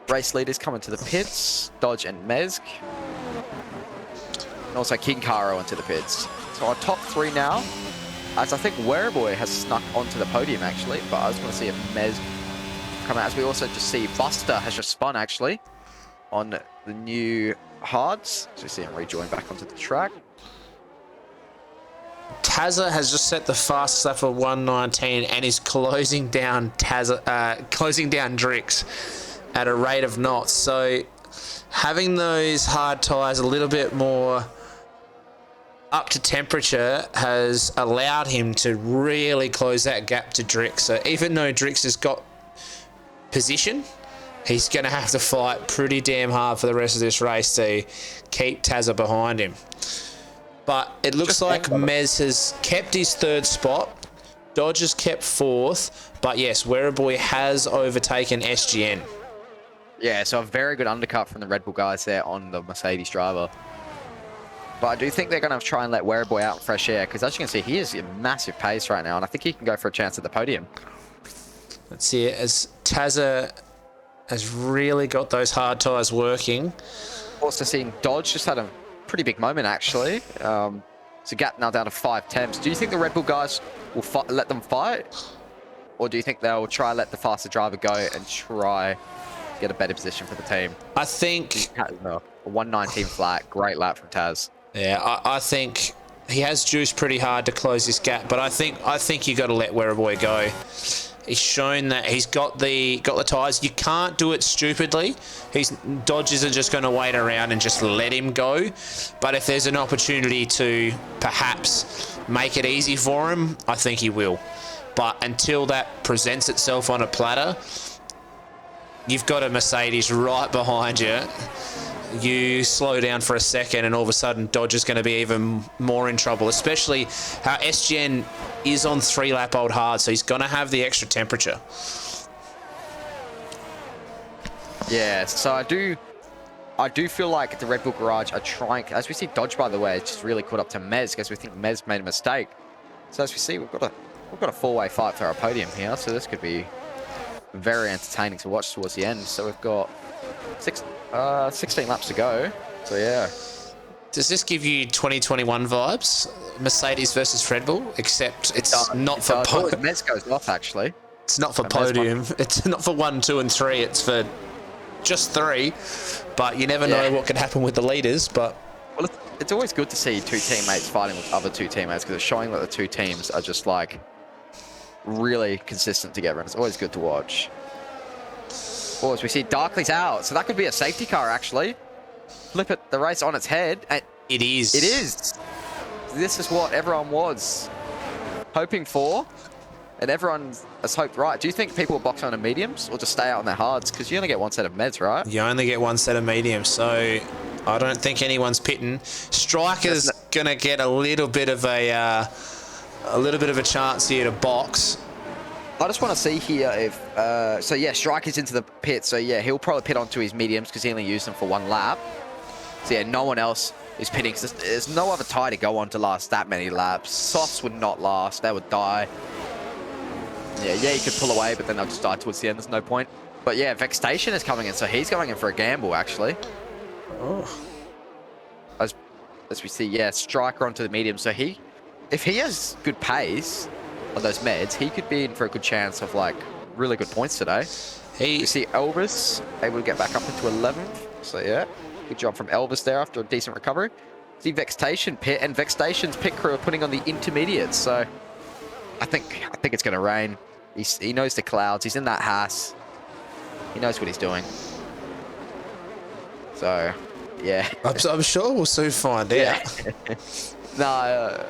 race leaders coming to the pits, Dodge and Mezg. And also Kinkaro into the pits. So our top three now, as I think Wereboy has snuck onto the podium actually, but I just want to see if Mezg come out. As we also just see Buster has just spun actually on the new hards. So we see him rejoin back onto the track. Tazza has just set the fastest lap for 119 and is closing down Drix at a rate of knots. So having those hard tyres a little bit more up to temperature has allowed him to really close that gap to Drix. So even though Drix has got position, he's going to have to fight pretty damn hard for the rest of this race to keep Tazza behind him. But it looks like Mez has kept his third spot. Dodge has kept fourth. But yes, Wereboy has overtaken SGN. Yeah, so a very good undercut from the Red Bull guys there on the Mercedes driver. But I do think they're going to try and let Wereboy out in fresh air, because as you can see, he is in massive pace right now, and I think he can go for a chance at the podium. Let's see it, as Tazza has really got those hard tyres working. Also seeing Dodge just had a pretty big moment, actually. It's a gap now down to 5 temps. Do you think the Red Bull guys will let them fight? Or do you think they'll try and let the faster driver go and try to get a better position for the team? I think... A 119 flat, great lap from Taz. Yeah, I think he has juiced pretty hard to close this gap, but I think you got to let Wereboy go. He's shown that he's got the tyres. You can't do it stupidly. Dodge isn't just going to wait around and just let him go. But if there's an opportunity to perhaps make it easy for him, I think he will. But until that presents itself on a platter, you've got a Mercedes right behind you. You slow down for a second and all of a sudden Dodge is going to be even more in trouble, especially how SGN is on 3-lap-old hard, so he's going to have the extra temperature. Yeah, so I do feel like the Red Bull Garage are trying, as we see Dodge, by the way, it's just really caught up to Mez, because we think Mez made a mistake. So as we see, we've got a 4-way fight for our podium here, so this could be very entertaining to watch towards the end. So we've got 16 laps to go. So yeah. Does this give you 2021 vibes? Mercedes versus Red Bull, except it's not for podium. Mez goes off actually. It's not for podium. It's not for 1, 2, and 3. It's for just 3. But you never know what can happen with the leaders. But well, it's always good to see two teammates fighting with other two teammates, because it's showing that the two teams are just like really consistent together, and it's always good to watch. Oh, as we see Darkley's out, so that could be a safety car actually. Flip it, the race on its head. And it is. It is. This is what everyone was hoping for, and everyone has hoped right. Do you think people will box on the mediums or just stay out on their hards? Because you only get one set of meds, right? You only get one set of mediums, so I don't think anyone's pitting. Striker's gonna get a little bit of a chance here to box. I just want to see here if... so, yeah, Striker's into the pit. So, yeah, he'll probably pit onto his mediums because he only used them for 1 lap. So, yeah, no one else is pitting. There's no other tyre to go on to last that many laps. Softs would not last. They would die. Yeah, he could pull away, but then they'll just die towards the end. There's no point. But, yeah, Vextation is coming in. So, he's going in for a gamble, actually. Oh. As we see, yeah, Striker onto the medium. So, if he has good pace on those meds, he could be in for a good chance of like really good points today. You see Elvis able to get back up into 11th. So yeah, good job from Elvis there after a decent recovery. See Vextation pit, and Vextation's pit crew are putting on the intermediates. So I think it's going to rain. He knows the clouds. He's in that Haas. He knows what he's doing. So yeah, I'm sure we'll soon find out. No.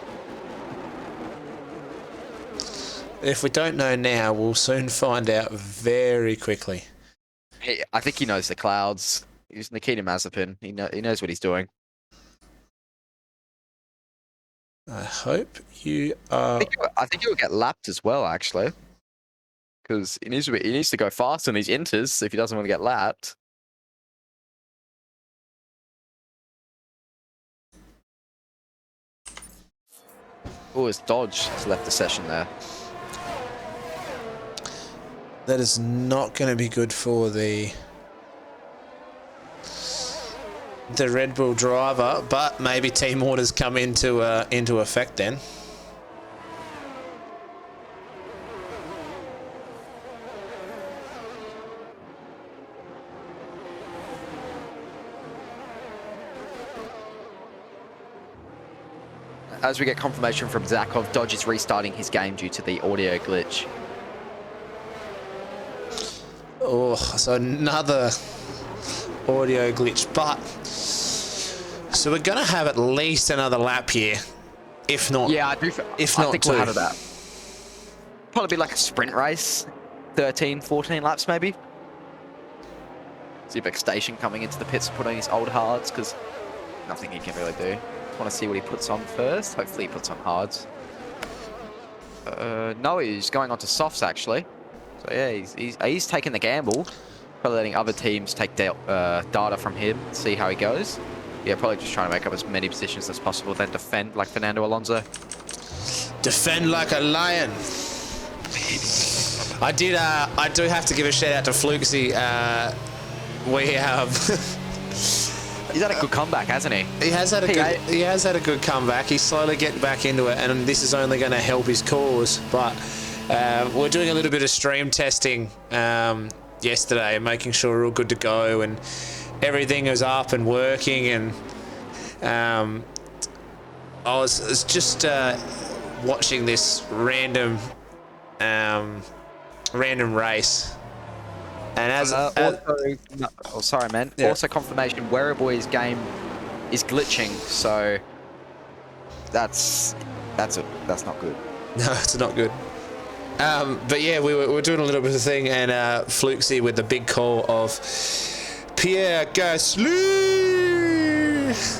If we don't know now, we'll soon find out very quickly. I think he knows the clouds. He's Nikita Mazepin. He knows what he's doing. I hope you are. I think he'll get lapped as well, actually, because he needs to go fast on his inters if he doesn't want to get lapped. Oh, his Dodge has left the session there. That is not going to be good for the Red Bull driver, but maybe team orders come into effect then. As we get confirmation from Zakov, Dodge is restarting his game due to the audio glitch. Oh, so another audio glitch, but so we're gonna have at least another lap here, if not. Yeah, I do. If I not think two. we'll have that. Probably be like a sprint race, 13, 14 laps maybe. See Vic Station coming into the pits to put on his old hards because nothing he can really do. Want to see what he puts on first. Hopefully he puts on hards. No, he's going on to softs actually. So yeah, he's taking the gamble. Probably letting other teams take data from him, see how he goes. Yeah, probably just trying to make up as many positions as possible, then defend like Fernando Alonso. Defend like a lion. I do have to give a shout out to Fluxy. We have. He's had a good comeback, hasn't he? He has had a good comeback. He's slowly getting back into it, and this is only going to help his cause. But we're doing a little bit of stream testing yesterday, and making sure we're all good to go, and everything is up and working. And I was just watching this random race. And sorry, man. Yeah. Also, confirmation: Wearboy's game is glitching, so that's not good. No, it's not good. But yeah, we were doing a little bit of thing, and Fluxy with the big call of Pierre Gasly.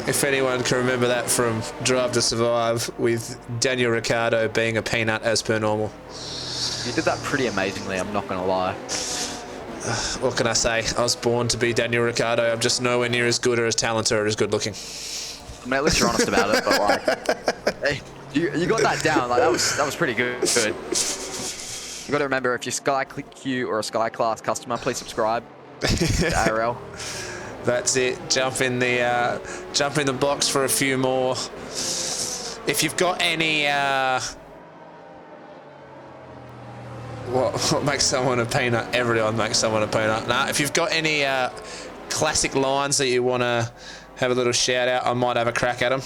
If anyone can remember that from Drive to Survive, with Daniel Ricciardo being a peanut as per normal. You did that pretty amazingly. I'm not gonna lie. What can I say? I was born to be Daniel Ricciardo. I'm just nowhere near as good or as talented or as good looking. I mean, at least you're honest about it. But like, hey, you got that down. Like that was pretty good. You got to remember, if you're Sky Q or a Sky Class customer, please subscribe to ARL. That's it. Jump in the box for a few more. If you've got any. What makes someone a peanut? Everyone makes someone a peanut. Nah, if you've got any classic lines that you want to have a little shout out, I might have a crack at them.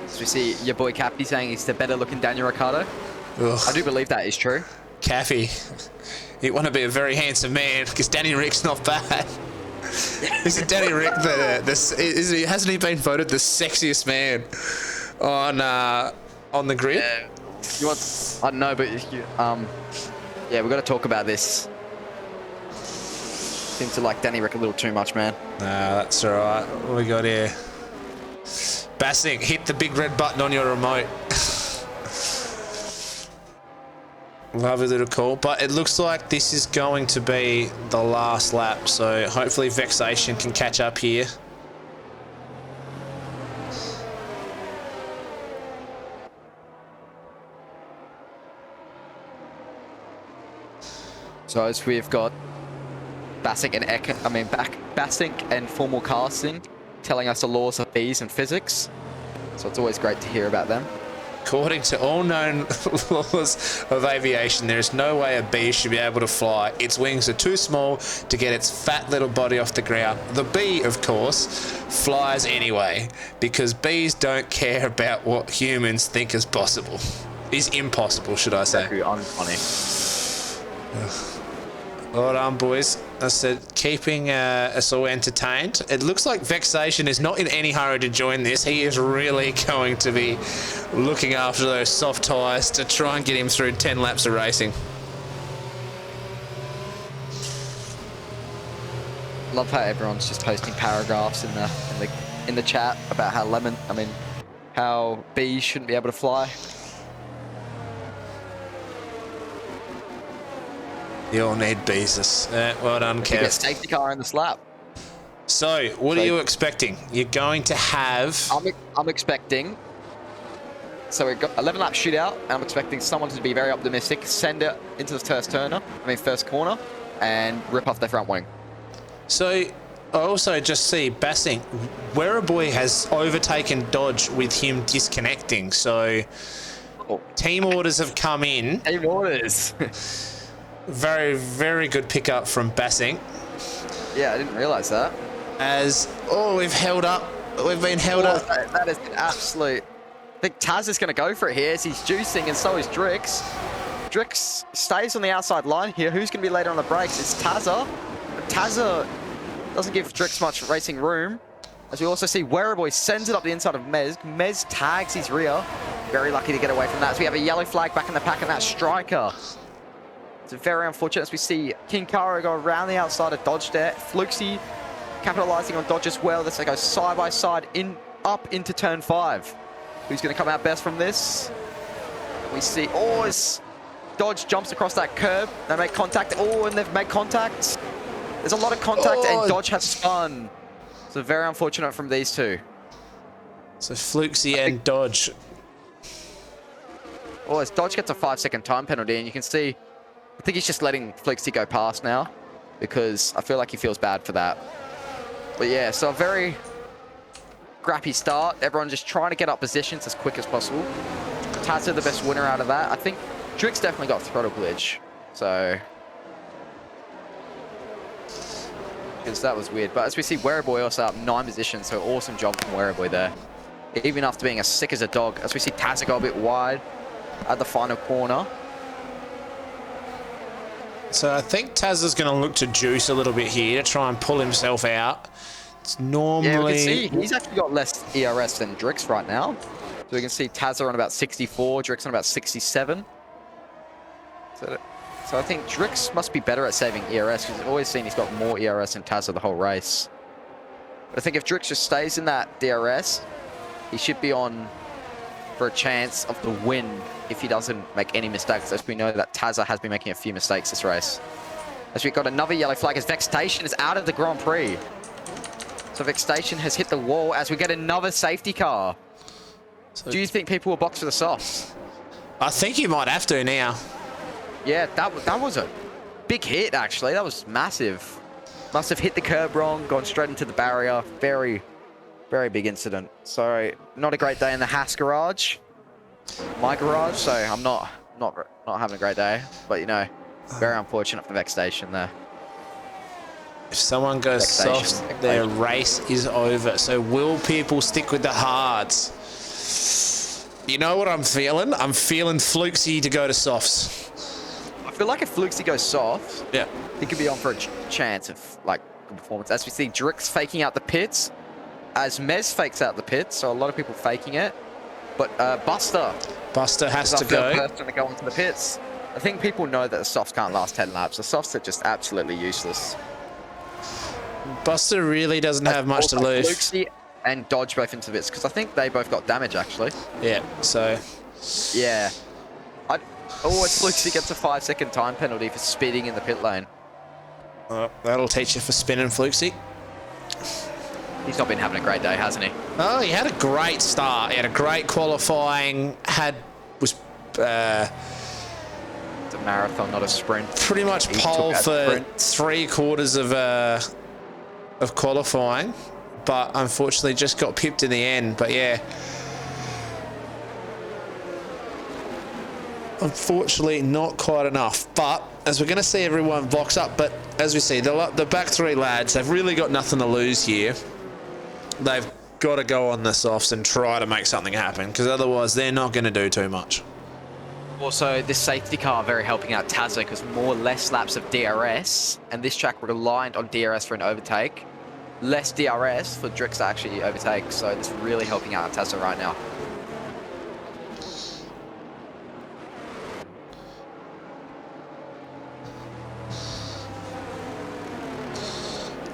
So we see your boy Cappy saying he's the better looking Daniel Ricciardo. Ugh. I do believe that is true. Cappy, you want to be a very handsome man because Danny Rick's not bad. Isn't Danny Rick hasn't he been voted the sexiest man on the grid? Yeah. I don't know, but yeah, we've got to talk about this. Seem to like Danny Rick a little too much, man. Nah, that's all right. What we got here? Bassing, hit the big red button on your remote. Lovely little call, but it looks like this is going to be the last lap, so hopefully Vexation can catch up here. So as we've got Bassink and formal casting telling us the laws of bees and physics. So it's always great to hear about them. According to all known laws of aviation, there is no way a bee should be able to fly. Its wings are too small to get its fat little body off the ground. The bee, of course, flies anyway, because bees don't care about what humans think is possible. Is impossible, should I say. Unfunny. Well done, boys. I said, keeping us all entertained. It looks like Vexation is not in any hurry to join this. He is really going to be looking after those soft tyres to try and get him through 10 laps of racing. Love how everyone's just posting paragraphs in the chat about how bees shouldn't be able to fly. You all need bees. Well done, You get Kev. safety car in the slap. So, what are you expecting? You're going to have... I'm expecting. So we've got 11 lap shootout, and I'm expecting someone to be very optimistic, send it into the first corner, and rip off their front wing. So, I also just see Bassing, Werribee has overtaken Dodge with him disconnecting. So, team orders have come in. Team orders. Very, very good pickup from Bassing. Yeah, I didn't realise that. We've held up. We've been held up. That is an absolute... I think Taz is going to go for it here as he's juicing, and so is Drix. Drix stays on the outside line here. Who's going to be later on the brakes? It's Tazza. But Tazza doesn't give Drix much racing room. As we also see Werribee sends it up the inside of Mez. Mez tags his rear. Very lucky to get away from that. So we have a yellow flag back in the pack, and that's Striker. It's very unfortunate as we see King Karo go around the outside of Dodge there. Fluxy capitalizing on Dodge as well. This go side by side up into turn 5. Who's going to come out best from this? We see, as Dodge jumps across that curb. They make contact. And they've made contact. There's a lot of contact, and Dodge has spun. So very unfortunate from these two. So Fluxy and Dodge. As Dodge gets a 5-second time penalty, and you can see, I think he's just letting Fluxy go past now, because I feel like he feels bad for that. But yeah, so a very scrappy start. Everyone just trying to get up positions as quick as possible. Tazza the best winner out of that. I think Drix definitely got throttle glitch. So, because that was weird. But as we see, Werribee also up 9 positions. So awesome job from Werribee there. Even after being as sick as a dog. As we see Tazza go a bit wide at the final corner. So I think Tazza's going to look to juice a little bit here to try and pull himself out. It's normally... Yeah, we can see he's actually got less ERS than Drix right now. So we can see Tazza on about 64, Drix on about 67. So I think Drix must be better at saving ERS, because I've always seen he's got more ERS than Tazza the whole race. But I think if Drix just stays in that DRS, he should be on for a chance of the win if he doesn't make any mistakes, as we know that Tazza has been making a few mistakes this race. As we've got another yellow flag as Vextation is out of the Grand Prix. So Vextation has hit the wall as we get another safety car. So do you think people will box for the softs? I think you might have to now. Yeah, that was a big hit, actually. That was massive. Must have hit the curb wrong, gone straight into the barrier. Very, very big incident. So not a great day in the Haas garage. My garage, so I'm not having a great day. But, you know, very unfortunate for Vexation there. If someone goes soft, their race is over. So will people stick with the hards? You know what I'm feeling? I'm feeling Fluxy to go to softs. I feel like if Fluxy goes soft, yeah, he could be on for a chance of, like, good performance. As we see Drix faking out the pits, as Mez fakes out the pits, so a lot of people faking it. But Buster has to go. Person to go into the pits. I think people know that the softs can't last 10 laps. The softs are just absolutely useless. Buster really doesn't have much to lose. Fluxy and Dodge both into the pits, because I think they both got damage, actually. Yeah, so... Yeah. Fluxy gets a 5-second time penalty for speeding in the pit lane. That'll teach you for spinning, Fluxy. He's not been having a great day, hasn't he? Oh, he had a great start. He had a great qualifying. Was it's a marathon, not a sprint. Pretty much pole for 3/4 of qualifying, but unfortunately just got pipped in the end. But yeah, unfortunately not quite enough. But as we're going to see everyone box up, but as we see, the back 3 lads have really got nothing to lose here. They've got to go on the softs and try to make something happen, because otherwise they're not going to do too much. Also, this safety car very helping out Tazza, because less laps of DRS, and this track relied on DRS for an overtake. Less DRS for Drix to actually overtake, so this is really helping out Tazza right now.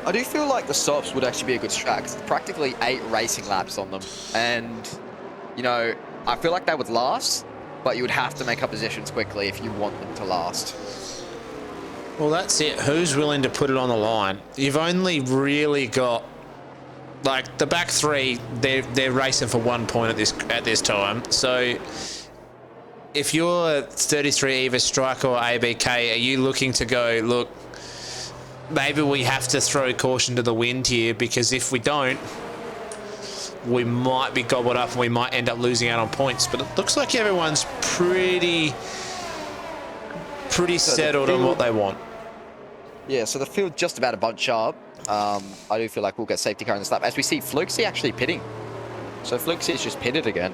I do feel like the stops would actually be a good strat. It's practically 8 racing laps on them. And, you know, I feel like that would last, but you would have to make up positions quickly if you want them to last. Well, that's it. Who's willing to put it on the line? You've only really got, like, the back three, they're racing for 1 point at this time. So if you're 33 either Striker or ABK, are you looking to go, look, maybe we have to throw caution to the wind here, because if we don't, we might be gobbled up and we might end up losing out on points. But it looks like everyone's pretty settled on what they want. Yeah, so the field just about to bunch up. I do feel like we'll get safety car in this lap. As we see Fluxy actually pitting. So Fluxy is just pitted again.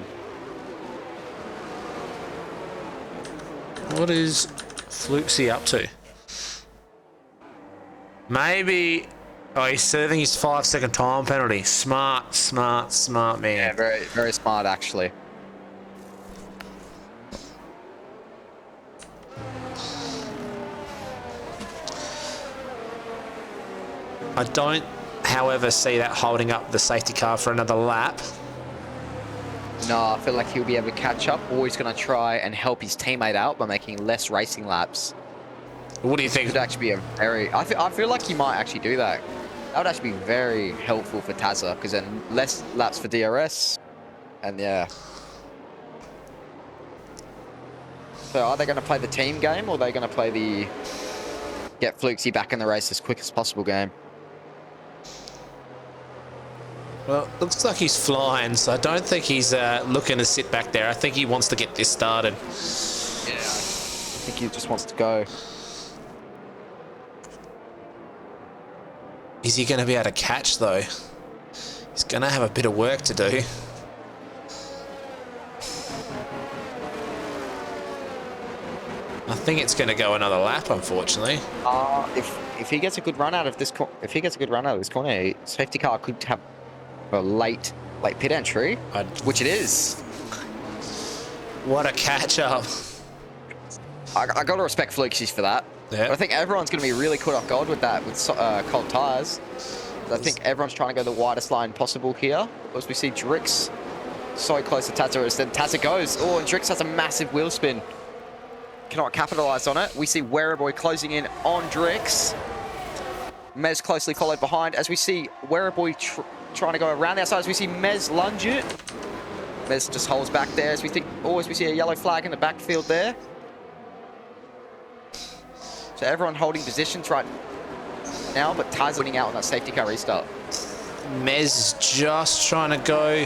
What is Fluxy up to? Maybe... Oh, he's serving his 5-second time penalty. Smart man. Yeah, very, very smart, actually. I don't, however, see that holding up the safety car for another lap. No, I feel like he'll be able to catch up, or he's going to try and help his teammate out by making less racing laps. What do you think? It would actually be a very... I feel like he might actually do that. That would actually be very helpful for Tazza, because then less laps for DRS. And yeah. So are they going to play the team game, or are they going to play the get Fluxy back in the race as quick as possible game? Well, looks like he's flying, so I don't think he's looking to sit back there. I think he wants to get this started. Yeah. I think he just wants to go. Is he going to be able to catch, though? He's going to have a bit of work to do. I think it's going to go another lap, unfortunately. If he gets a good run out of this, corner, safety car could have a late pit entry, which it is. What a catch up! I got to respect Fluxies for that. Yeah. I think everyone's going to be really caught off guard with that, with cold tyres. I think everyone's trying to go the widest line possible here. As we see Drix so close to Tazza, as then Tazza goes. Oh, and Drix has a massive wheel spin. Cannot capitalise on it. We see Werribee closing in on Drix. Mez closely followed behind. As we see Werribee trying to go around the outside, as we see Mez lunge it. Mez just holds back there as we see a yellow flag in the backfield there. So everyone holding positions right now, but Taz winning out on that safety car restart. Mez is just trying to go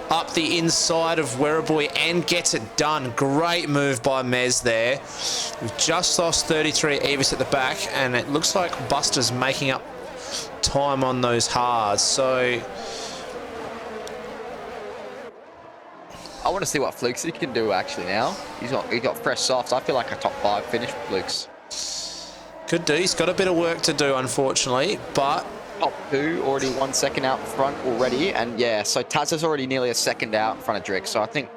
up the inside of Werribee and gets it done. Great move by Mez there. We've just lost 33 Evis at the back, and it looks like Buster's making up time on those hards. So I want to see what Fluxy can do actually now. He's got fresh softs. I feel like a top 5 finish for Flukes. Could do. He's got a bit of work to do, unfortunately, but top 2, already 1 second out front already. And yeah, so Taz is already nearly a second out in front of Drix. So I think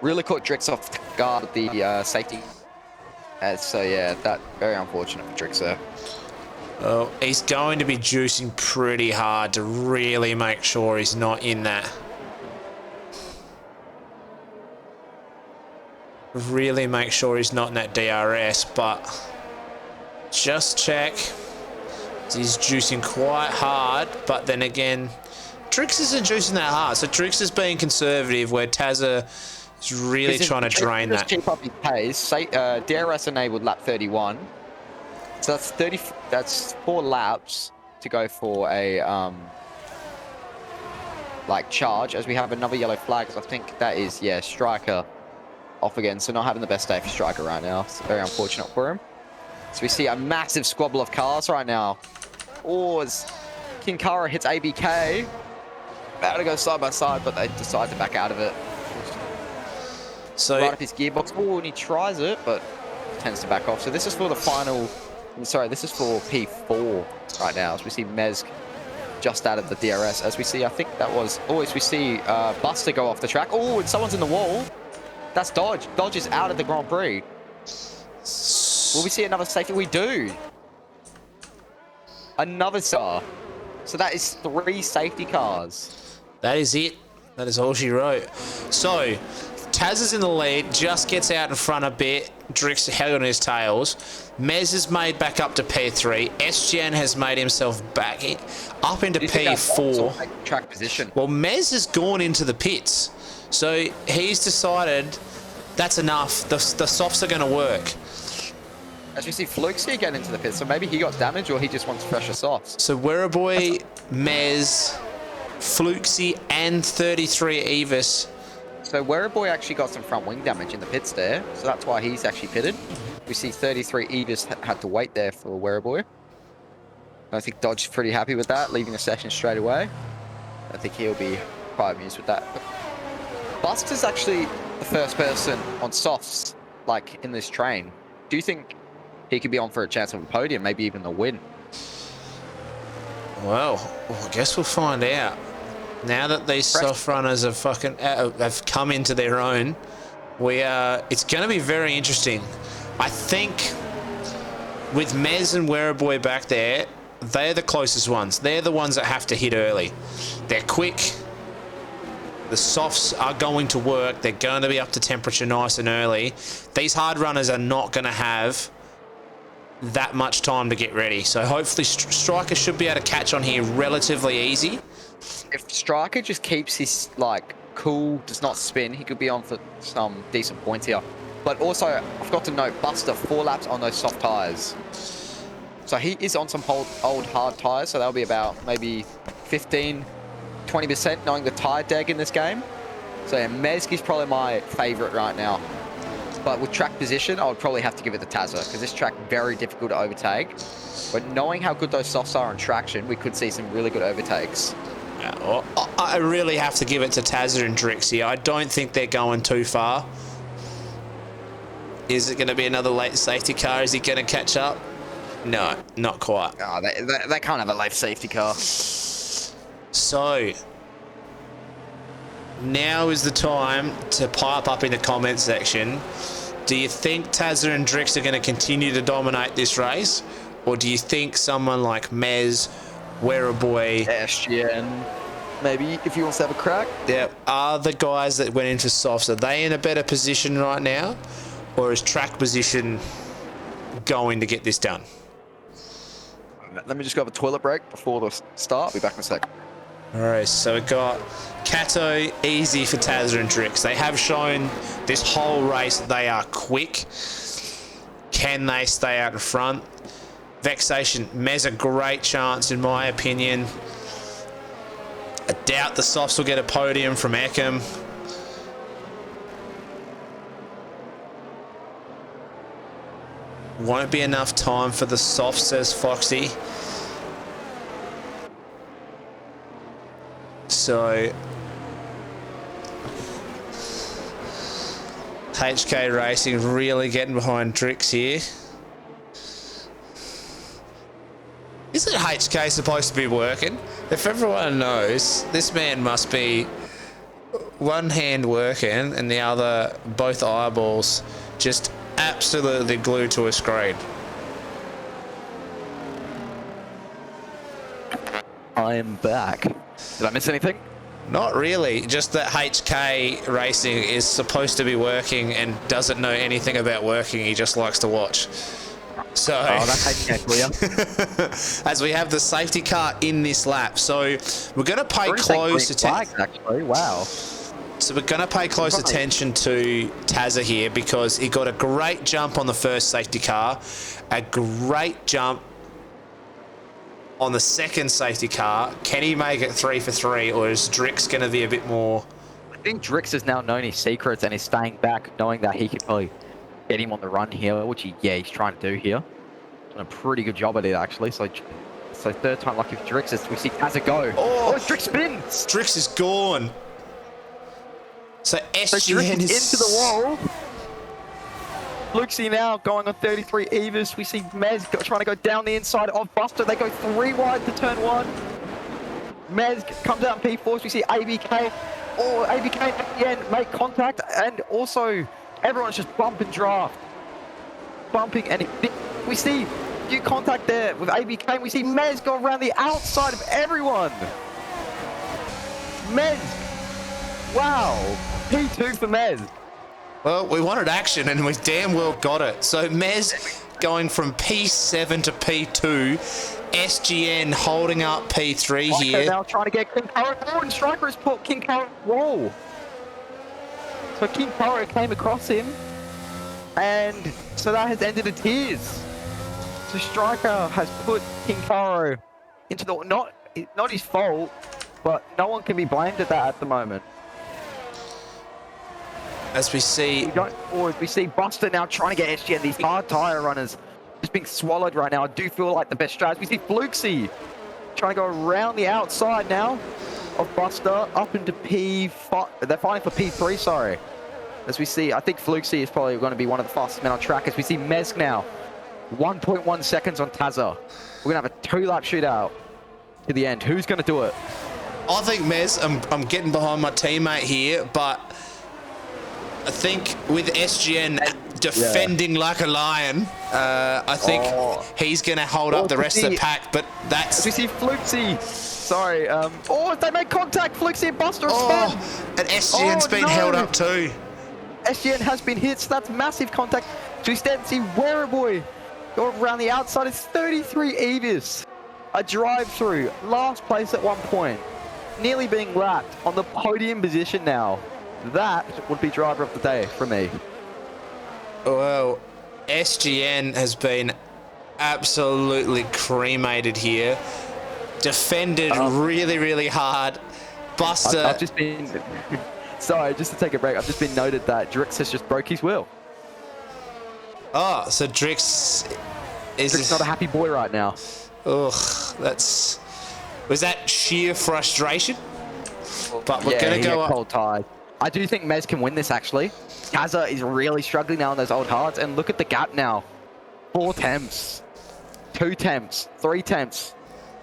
really caught Drix off guard with the safety. So yeah, that very unfortunate for Drix there. Well, he's going to be juicing pretty hard to really make sure he's not in that. Really make sure he's not in that DRS, but just check. He's juicing quite hard, but then again, Drix isn't juicing that hard. So Drix is being conservative, where Tazza is really trying to drain that. Keep up his pace. DRS enabled lap 31. So that's 4 laps to go for a charge, as we have another yellow flag. I think that is Striker off again. So not having the best day for Striker right now. It's very unfortunate for him. So we see a massive squabble of cars right now. Oh, as King Kara hits ABK. About to go side by side, but they decide to back out of it. So right up his gearbox. Oh, and he tries it, but tends to back off. So this is for the final... Sorry, this is for P4 right now. As we see Mez just out of the DRS. As we see, I think that was... Oh, as we see Buster go off the track. Oh, and someone's in the wall. That's Dodge. Dodge is out of the Grand Prix. Will we see another safety? We do. Another star. So that is 3 safety cars. That is it. That is all she wrote. So, Taz is in the lead, just gets out in front a bit. Drix held on his tails. Mez has made back up to P3. SGN has made himself back up into P4. Track position. Well, Mez has gone into the pits. So he's decided that's enough. The softs are going to work. As we see Fluxy get into the pit, so maybe he got damaged or he just wants fresher softs. So Werribee, Mez, Fluxy, and 33 Evis. So Werribee actually got some front wing damage in the pits there, so that's why he's actually pitted. We see 33 Evis had to wait there for Werribee. I think Dodge's pretty happy with that, leaving the session straight away. I think he'll be quite amused with that. But Buster's actually the first person on softs, like, in this train. Do you think he could be on for a chance of a podium, maybe even the win? Well, I guess we'll find out. Now that these soft runners have have come into their own, it's going to be very interesting. I think with Mez and Werribee back there, they're the closest ones. They're the ones that have to hit early. They're quick. The softs are going to work. They're going to be up to temperature nice and early. These hard runners are not going to have that much time to get ready. So hopefully Striker should be able to catch on here relatively easy. If Striker just keeps his, like, cool, does not spin, he could be on for some decent points here. But also, I forgot to note, Buster 4 laps on those soft tyres. So he is on some old hard tyres, so that'll be about maybe 15, 20% knowing the tyre deg in this game. So yeah, Mezgi's probably my favourite right now. But with track position, I would probably have to give it to Tazza, because this track very difficult to overtake. But knowing how good those softs are on traction, we could see some really good overtakes. Yeah, well, I really have to give it to Tazza and Drixie. I don't think they're going too far. Is it going to be another late safety car? Is he going to catch up? No, not quite. Oh, they can't have a late safety car. So, now is the time to pipe up in the comment section. Do you think Tazza and Drix are going to continue to dominate this race? Or do you think someone like Mez, Werribee, SGN, maybe, if he wants to have a crack? Yeah, are the guys that went into softs, are they in a better position right now? Or is track position going to get this done? Let me just go have a toilet break before the start. I'll be back in a sec. All right, so we've got Kato, easy for Tazza and Drix. They have shown this whole race that they are quick. Can they stay out in front? Vexation, Mez a great chance in my opinion. I doubt the softs will get a podium from Eckham. Won't be enough time for the softs, says Foxy. So HK Racing really getting behind Drix here. Isn't HK supposed to be working? If everyone knows, this man must be one hand working and the other, both eyeballs, just absolutely glued to a screen. I am back. Did I miss anything? Not really, just that HK Racing is supposed to be working and doesn't know anything about working, he just likes to watch. So, that's HK for you. as we have the safety car in this lap, so we're going to pay close attention. Actually, wow. So we're going to pay close attention to Tazza here because he got a great jump on the first safety car, a great jump on the second safety car. Can he make it 3 for 3, or is Drix going to be a bit more? I think Drix has now known his secrets and is staying back, knowing that he could probably get him on the run here, which he's trying to do here. Done a pretty good job at it actually. So third time lucky for Drix as we see Tazza go. Oh, Drix spins. Drix is gone. So SGN is into the wall. Luxie now going on 33 Evis. We see Mez trying to go down the inside of Buster. They go 3 wide to turn 1. Mez comes out in P4s. We see ABK. Oh, ABK at the end make contact. And also, everyone's just bump and draft. Bumping. And we see New contact there with ABK. We see Mez go around the outside of everyone. Mez. Wow. P2 for Mez. Well, we wanted action and we've damn well got it. So Mez going from P7 to P2. SGN holding up P3 here. Now trying to get King Karo. Oh, and Striker has put King Karo roll. So King Karo came across him. And so that has ended in tears. So Striker has put King Karo into the... Not his fault, but no one can be blamed at that at the moment. As we see... we see Buster now trying to get SGN. These hard tyre runners just being swallowed right now. I do feel like the best strategy. We see Fluxy trying to go around the outside now of Buster up into P5. They're fighting for P3, sorry. As we see, I think Fluxy is probably going to be one of the fastest men on track. As we see Mez now, 1.1 seconds on Taza. We're going to have a 2-lap shootout to the end. Who's going to do it? I think Mez, I'm getting behind my teammate here, but I think with SGN defending like a lion, I think he's going to hold up the rest of the pack, but that's... As we see Fluxy. Sorry. They made contact. Fluxy and Buster have spun. And SGN's been held up too. SGN has been hit, so that's massive contact. So we stand and see Wereboy go around the outside. It's 33 Evis. A drive-through. Last place at one point. Nearly being lapped on the podium position now. That would be driver of the day for me. Well, SGN has been absolutely cremated here. Defended really, really hard. Buster... I've just been... Sorry, just to take a break, I've just been noted that Drix has just broke his wheel. Oh, so Drix is... Drix not a happy boy right now. Ugh, that's... Was that sheer frustration? But we're going to go up... Cold tide. I do think Mez can win this, actually. Taza is really struggling now on those old hards, and look at the gap now. 4 temps, 2 temps, 3 temps.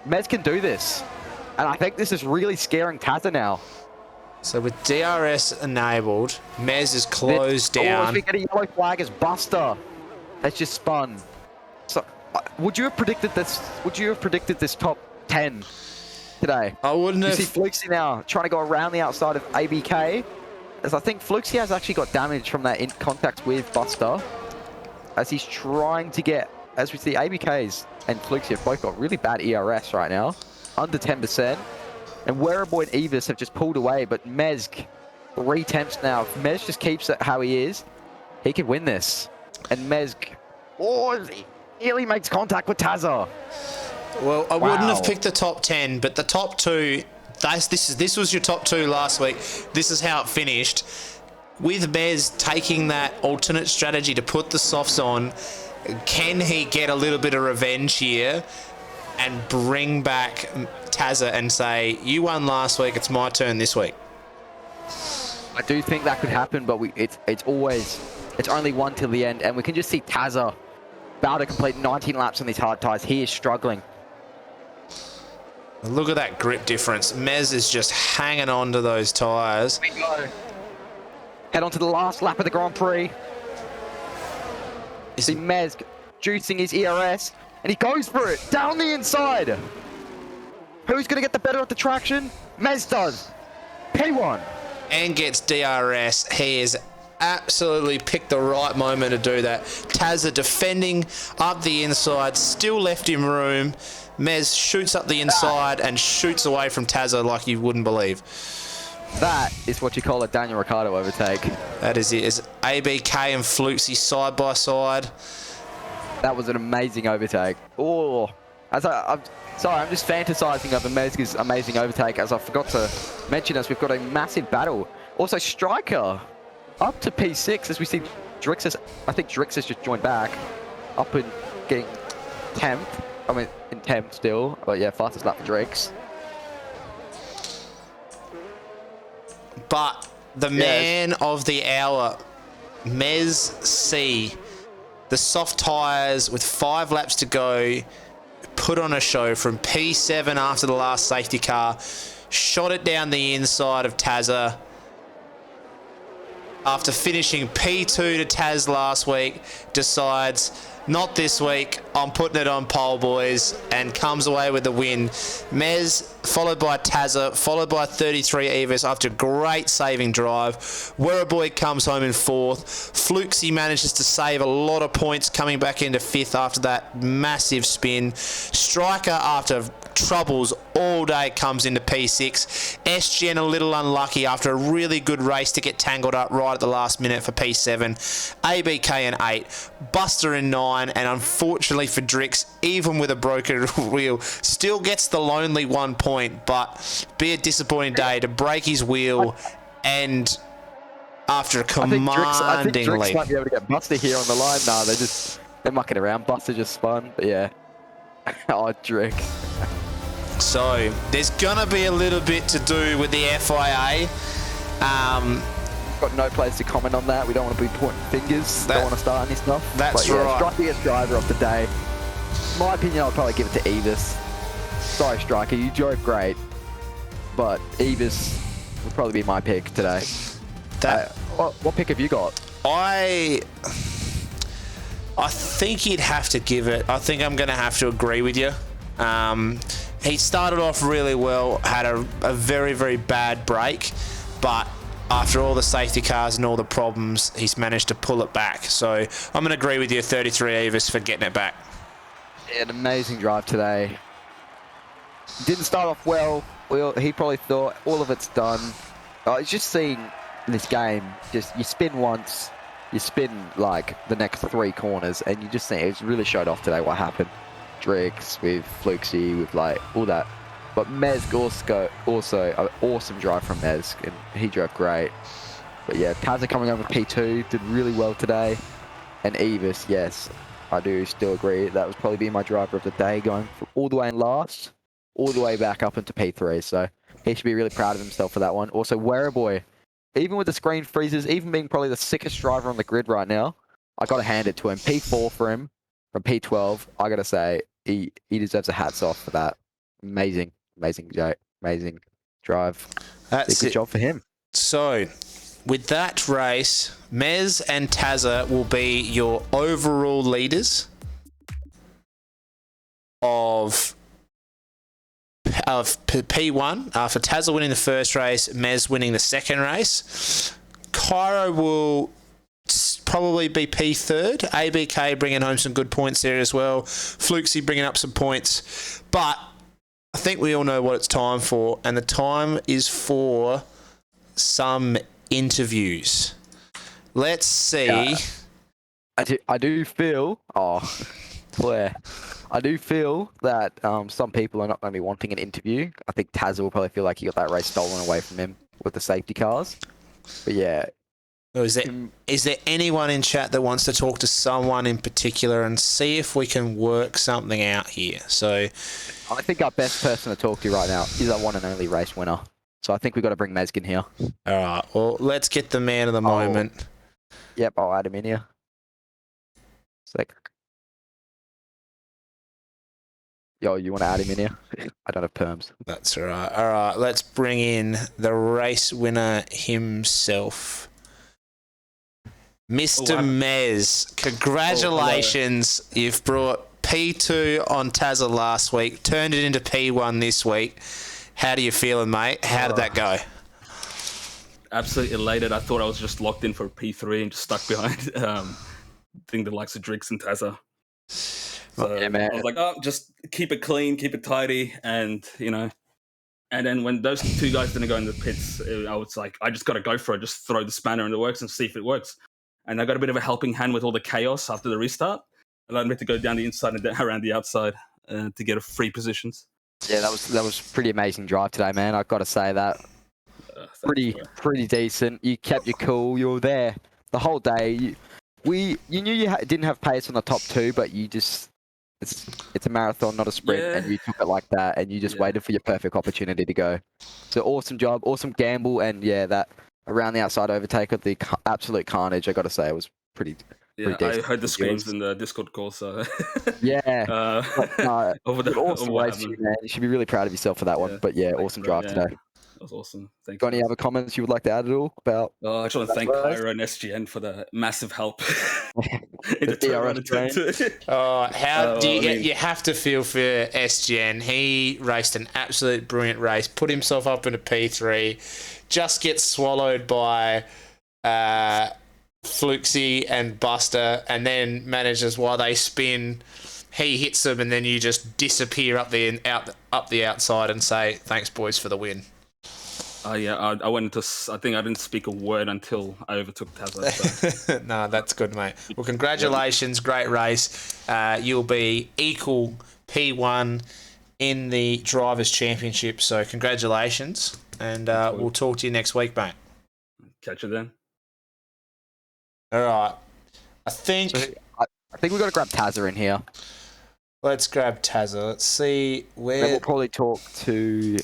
Mez can do this. And I think this is really scaring Taza now. So with DRS enabled, Mez is closed down. Oh, we get a yellow flag as Buster has just spun. So, would you have predicted this? Would you have predicted this top 10 today? I wouldn't have. You see Fluxy now trying to go around the outside of ABK, as I think Fluxy has actually got damage from that in contact with Buster, as he's trying to get. As we see, ABKs and Fluxy have both got really bad ERS right now, under 10%. And Wereboy and Evis have just pulled away, but Mezg, 3 temps now. If Mez just keeps it how he is, he could win this. And Mezg, he nearly makes contact with Taza. Well, I wouldn't have picked the top 10, but the top 2, this was your top 2 last week. This is how it finished. With Mez taking that alternate strategy to put the softs on, can he get a little bit of revenge here and bring back Taza and say, you won last week, it's my turn this week? I do think that could happen, but it's only one till the end, and we can just see Taza about to complete 19 laps on these hard tyres. He is struggling. Look at that grip difference. Mez is just hanging on to those tyres. We go. Head on to the last lap of the Grand Prix. You see Mez juicing his ERS, and he goes for it down the inside. Who's going to get the better of the traction? Mez does. P1. And gets DRS. He has absolutely picked the right moment to do that. Taza defending up the inside, still left him room. Mez shoots up the inside and shoots away from Taza like you wouldn't believe. That is what you call a Daniel Ricciardo overtake. That is it. It's ABK and Fluxy side by side. That was an amazing overtake. Oh, I'm just fantasizing over Mez's amazing overtake, as I forgot to mention, as we've got a massive battle. Also, Striker up to P6, as we see Drix I think Drix has just joined back, up and getting 10th. I mean, in 10th still, but yeah, fastest lap for Drix. But the man of the hour, Mez C, the soft tyres with 5 laps to go, put on a show from P7 after the last safety car, shot it down the inside of Taza, after finishing P2 to Taz last week, decides, not this week, I'm putting it on pole, boys, and comes away with the win. Mez, followed by Tazza, followed by 33 Evis after a great saving drive. Werribee comes home in 4th. Fluxy manages to save a lot of points, coming back into 5th after that massive spin. Striker, after troubles all day, comes into P6. SGN a little unlucky after a really good race to get tangled up right at the last minute for P7. ABK in 8. Buster in 9. And unfortunately for Drix, even with a broken wheel, still gets the lonely 1 point, but be a disappointing day to break his wheel and after a commanding I think Drix lead. might be able to get Buster here on the line. Nah, they're mucking around. Buster just spun, but yeah. Oh, Drix. So there's gonna be a little bit to do with the FIA. Got no place to comment on that. We don't want to be pointing fingers. Don't want to start any stuff. That's right. Striker's driver of the day. In my opinion, I'll probably give it to Evis. Sorry, Striker, you drove great, but Evis would probably be my pick today. What pick have you got? I think you'd have to give it. I think I'm going to have to agree with you. He started off really well, had a very, very bad break, but after all the safety cars and all the problems, he's managed to pull it back. So I'm going to agree with you, 33 Evis, for getting it back. Yeah, an amazing drive today. Didn't start off well. He probably thought all of it's done. It's just seeing this game, just you spin once, you spin like the next 3 corners, and you just see it really showed off today what happened. Drix with Fluxy, with like all that. But Mez also an awesome drive from Mez, and he drove great. But yeah, Tazza coming over P2, did really well today. And Evis, yes, I do still agree. That was probably be my driver of the day, going all the way in last, all the way back up into P3. So he should be really proud of himself for that one. Also, Werribee, even with the screen freezes, even being probably the sickest driver on the grid right now, I got to hand it to him. P4 for him from P12. I got to say, he deserves a hats off for that. Amazing drive. That's good job for him. So, with that race, Mez and Tazza will be your overall leaders of P1. After Tazza winning the first race, Mez winning the second race. Cairo will probably be P3rd. ABK bringing home some good points there as well. Fluxy bringing up some points. But I think we all know what it's time for, and the time is for some interviews. Let's see. I do feel, Claire, I do feel that some people are not going to be wanting an interview. I think Tazza will probably feel like he got that race stolen away from him with the safety cars. But yeah. Is there anyone in chat that wants to talk to someone in particular and see if we can work something out here? So I think our best person to talk to right now is our one and only race winner. So I think we've got to bring Mezgin here. All right. Well, let's get the man of the moment. Yep, I'll add him in here. Yo, you want to add him in here? I don't have perms. That's all right. All right. Let's bring in the race winner himself. Mr. Mez, congratulations. You've brought P2 on Tazza last week, turned it into P1 this week. How do you feeling, mate? How did that go? Absolutely elated. I thought I was just locked in for P3 and just stuck behind the likes of Drix and Tazza. So yeah, man. I was like, just keep it clean, keep it tidy, and and then when those 2 guys didn't go in the pits, I was like, I just got to go for it, just throw the spanner in the works and see if it works. And I got a bit of a helping hand with all the chaos after the restart. Allowed me to go down the inside and around the outside to get free positions. Yeah, that was pretty amazing drive today, man. I've got to say that. Pretty decent. You kept your cool. You were there the whole day. You knew you didn't have pace on the top 2, but you just it's a marathon, not a sprint, and you took it like that, and you just waited for your perfect opportunity to go. So awesome job, awesome gamble, and that around the outside overtake of the absolute carnage. I got to say, it was pretty. Yeah, I heard the screams in the Discord call. So over the awesome race, man. You should be really proud of yourself for that one. But awesome drive today. That was awesome. Thank Got any other comments you would like to add at all about? I just want to thank Kyra and SGN for the massive help in the turnaround attempt. You have to feel for SGN. He raced an absolute brilliant race, put himself up in a P3, just gets swallowed by Fluxy and Buster, and then manages while they spin. He hits them, and then you just disappear up the outside and say, "Thanks, boys, for the win." I went into. I think I didn't speak a word until I overtook Tazza. So. No, that's good, mate. Well, congratulations, great race. You'll be equal P1 in the Drivers' Championship, so congratulations, and we'll talk to you next week, mate. Catch you then. All right. I think we've got to grab Tazza in here. Let's grab Tazza. Let's see where... Then we'll probably talk to...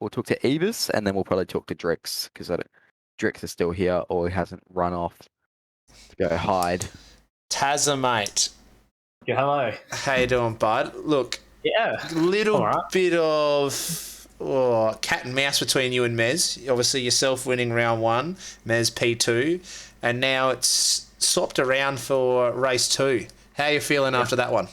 We'll talk to Evis, and then we'll probably talk to Drix, because Drix is still here, or he hasn't run off to go hide. Tazza, mate. Yeah, hello. How you doing, bud? Look, little bit of cat and mouse between you and Mez. Obviously, yourself winning round 1, Mez P2, and now it's swapped around for race 2. How are you feeling after that one?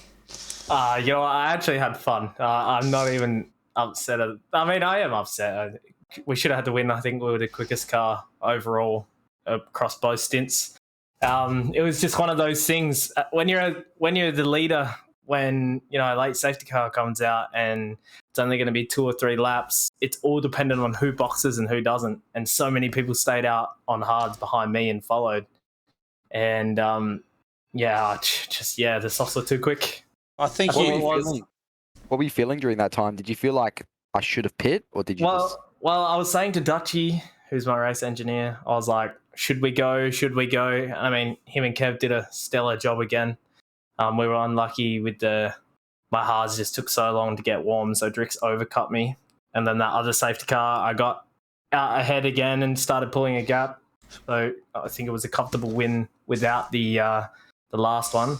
I actually had fun. I'm not even upset. I am upset. We should have had the win. I think we were the quickest car overall across both stints. It was just one of those things. When you're the leader, when a late safety car comes out and it's only going to be 2 or 3 laps, it's all dependent on who boxes and who doesn't. And so many people stayed out on hards behind me and followed. And the softs were too quick. I think What were you feeling during that time? Did you feel like I should have pit, or did you just... Well, I was saying to Dutchy, who's my race engineer, I was like, should we go? I mean, him and Kev did a stellar job again. We were unlucky with my hards just took so long to get warm, so Drix overcut me. And then that other safety car, I got out ahead again and started pulling a gap. So I think it was a comfortable win without the last one.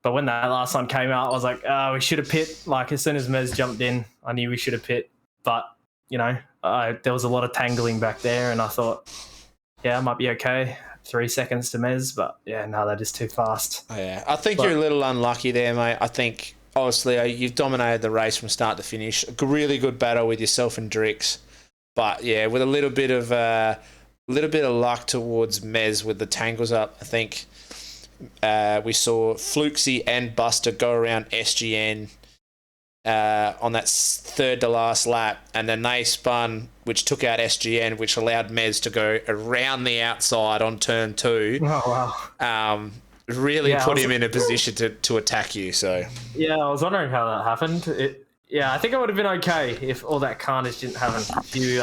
But when that last one came out, I was like, we should have pit. Like, as soon as Mez jumped in, I knew we should have pit. But, there was a lot of tangling back there, and I thought, it might be okay. 3 seconds to Mez, but, that is too fast. Oh, yeah, I think you're a little unlucky there, mate. I think, obviously, you've dominated the race from start to finish. A really good battle with yourself and Drix. But, with a little bit of luck towards Mez with the tangles up, I think... we saw Fluxy and Buster go around SGN on that third to last lap, and then they spun, which took out SGN, which allowed Mez to go around the outside on turn 2. Oh, wow. Really put him in a position to attack you. So I was wondering how that happened. I think it would have been okay if all that carnage didn't happen. A few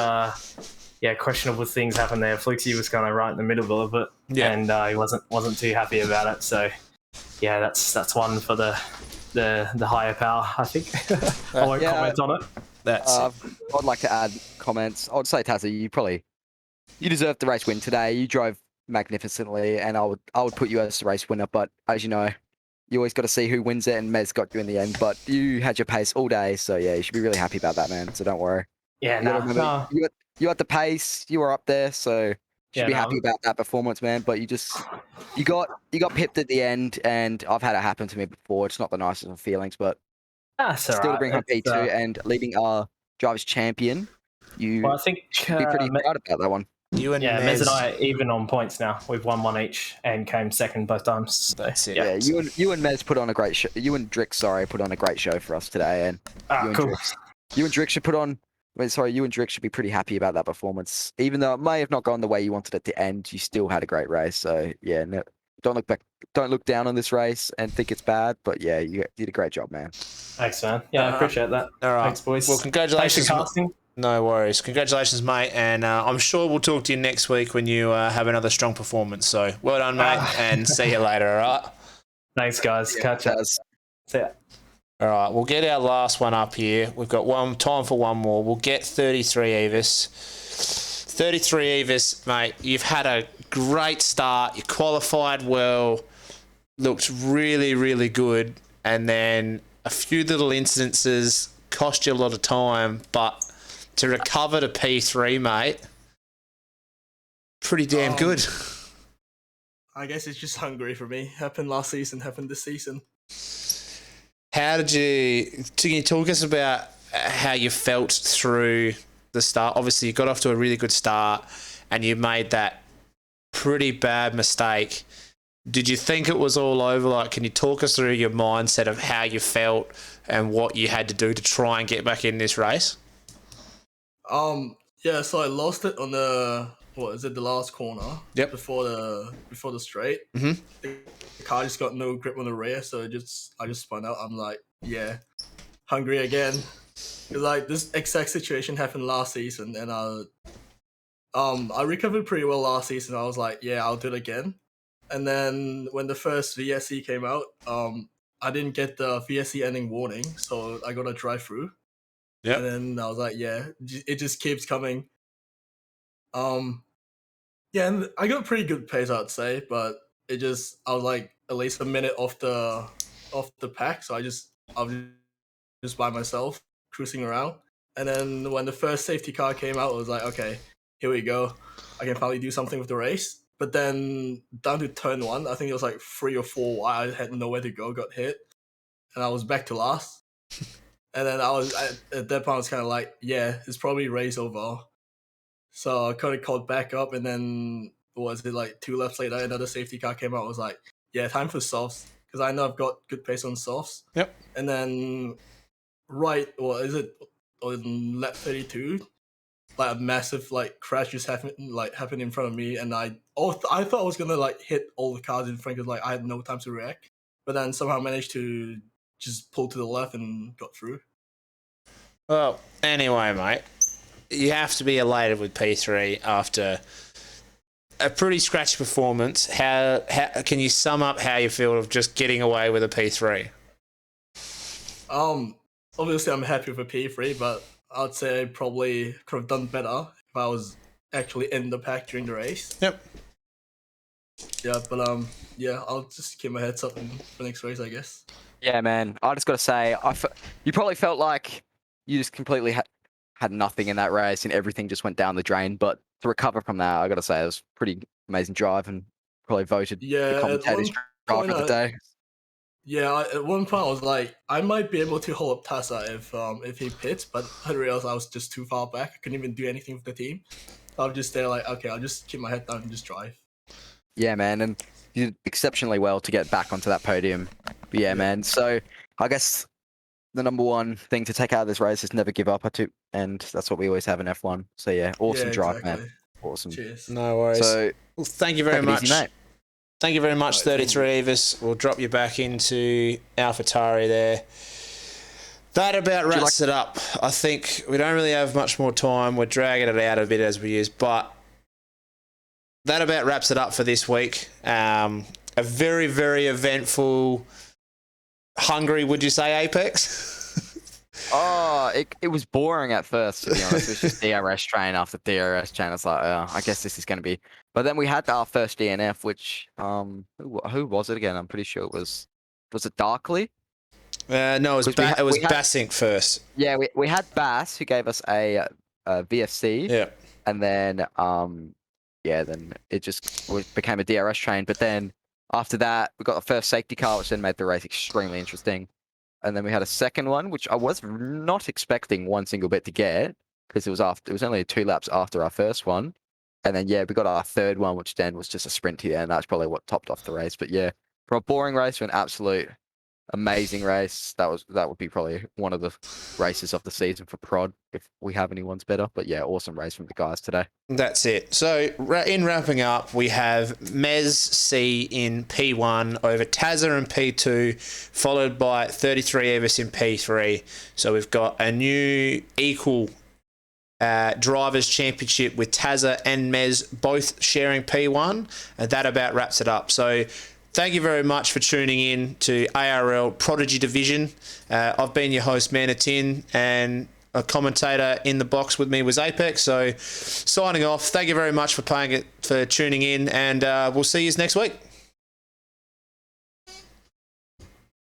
questionable things happened there. Fluxy was kind of right in the middle of it, and he wasn't too happy about it. So, that's one for the higher power, I think. I won't comment on it. I'd like to add comments. I would say, Tazza, you deserved the race win today. You drove magnificently, and I would put you as the race winner. But as you know, you always got to see who wins it, and Mez got you in the end. But you had your pace all day, so you should be really happy about that, man. So don't worry. No. You got the pace. You were up there, so you should be happy about that performance, man. But you got pipped at the end, and I've had it happen to me before. It's not the nicest of feelings, but still to bring home P2 and leading our drivers champion, I think be pretty proud about that one. You and Mez and I are even on points now. We've won one each and came second both times. So, that's it. Yeah, you and Mez put on a great show. You and Drix, put on a great show for us today, and you and Drix should put on. You and Drix should be pretty happy about that performance. Even though it may have not gone the way you wanted it to end, you still had a great race. So, don't look back. Don't look down on this race and think it's bad. But, you did a great job, man. Thanks, man. I appreciate that. All right. Thanks, boys. Well, congratulations. Thanks for casting. No worries. Congratulations, mate. And I'm sure we'll talk to you next week when you have another strong performance. So, well done, mate, and see you later, all right? Thanks, guys. Catch up. See ya. All right, we'll get our last one up here. We've got time for one more. We'll get 33 Evis. 33 Evis, mate, you've had a great start. You qualified well. Looked really, really good. And then a few little incidences cost you a lot of time, but to recover to P3, mate, pretty damn good. I guess it's just Hungary for me. Happened last season, happened this season. Can you talk us about how you felt through the start? Obviously, you got off to a really good start and you made that pretty bad mistake. Did you think it was all over? Like, can you talk us through your mindset of how you felt and what you had to do to try and get back in this race? Yeah, so I lost it on the last corner? Yep. Before the straight. Mm-hmm. The car just got no grip on the rear, so I just spun out. I'm like, yeah, Hungary again. Cause like this exact situation happened last season, and I recovered pretty well last season. I was like, yeah, I'll do it again. And then when the first VSC came out, I didn't get the VSC ending warning, so I got a drive-through. Yeah. And then I was like, yeah, it just keeps coming. Yeah, and I got pretty good pace, I'd say, but I was like at least a minute off the pack, so I was just by myself cruising around. And then when the first safety car came out, I was like, okay, here we go. I can finally do something with the race. But then down to turn 1, I think it was like 3 or 4 wide. I had nowhere to go, got hit, and I was back to last. And then at that point, I was kind of like, yeah, it's probably race over. So I kind of caught back up, and then was it like 2 laps later, another safety car came out. I was like, yeah, time for softs, because I know I've got good pace on softs. Yep. And then on lap 32, like a massive like crash just happened in front of me, and I thought I was gonna like hit all the cars in front, because like I had no time to react. But then somehow managed to just pull to the left and got through. Well, anyway, mate, you have to be elated with P3 after a pretty scratchy performance. How can you sum up how you feel of just getting away with a P3? Obviously I'm happy with a P3, but I'd say I probably could have done better if I was actually in the pack during the race. Yep. Yeah, but yeah, I'll just keep my heads up for the next race, I guess. Yeah, man. I just got to say, you probably felt like you just completely had nothing in that race and everything just went down the drain. But to recover from that, I got to say, it was a pretty amazing drive and probably voted the commentator's driver of the day. Yeah, at one point I was like, I might be able to hold up Tassa if he pits, but I realized I was just too far back. I couldn't even do anything with the team. So I was just there like, okay, I'll just keep my head down and just drive. Yeah, man, and you did exceptionally well to get back onto that podium. But yeah, man, so I guess the number one thing to take out of this race is never give up, and that's what we always have in F1. So yeah, awesome drive, exactly. man. Awesome. Cheers. No worries. So well, thank you very much. Easy, mate. Thank you very much, Right, 33 of us. We'll drop you back into AlphaTauri there. That about wraps it up. I think we don't really have much more time. We're dragging it out a bit as we use, but that about wraps it up for this week. A very, very eventful Hungary, would you say, Apex? Oh, it was boring at first, to be honest. It was just DRS train after DRS train. It's like, I guess this is going to be... But then we had our first DNF, which... who was it again? I'm pretty sure it was... Was it Darkly? No, it was Basink first. Yeah, we had Bass, who gave us a VFC. Yeah. And then, then it just became a DRS train. But then after that, we got the first safety car, which then made the race extremely interesting. And then we had a second one, which I was not expecting one single bit to get, because it was only 2 laps after our first one. And then, we got our third one, which then was just a sprint to the end. That's probably what topped off the race. But yeah, for a boring race to an absolute amazing race, that would be probably one of the races of the season for Prod, if we have anyone's better. But yeah, awesome race from the guys today. That's it. So in wrapping up, we have Mez C in P1 over Tazza in P2, followed by 33 Evis in P3. So we've got a new equal Drivers' Championship with Tazza and Mez both sharing P1, and that about wraps it up. So thank you very much for tuning in to ARL Prodigy Division. I've been your host, Manatin, and a commentator in the box with me was Apex. So signing off. Thank you very much for tuning in, and we'll see you next week.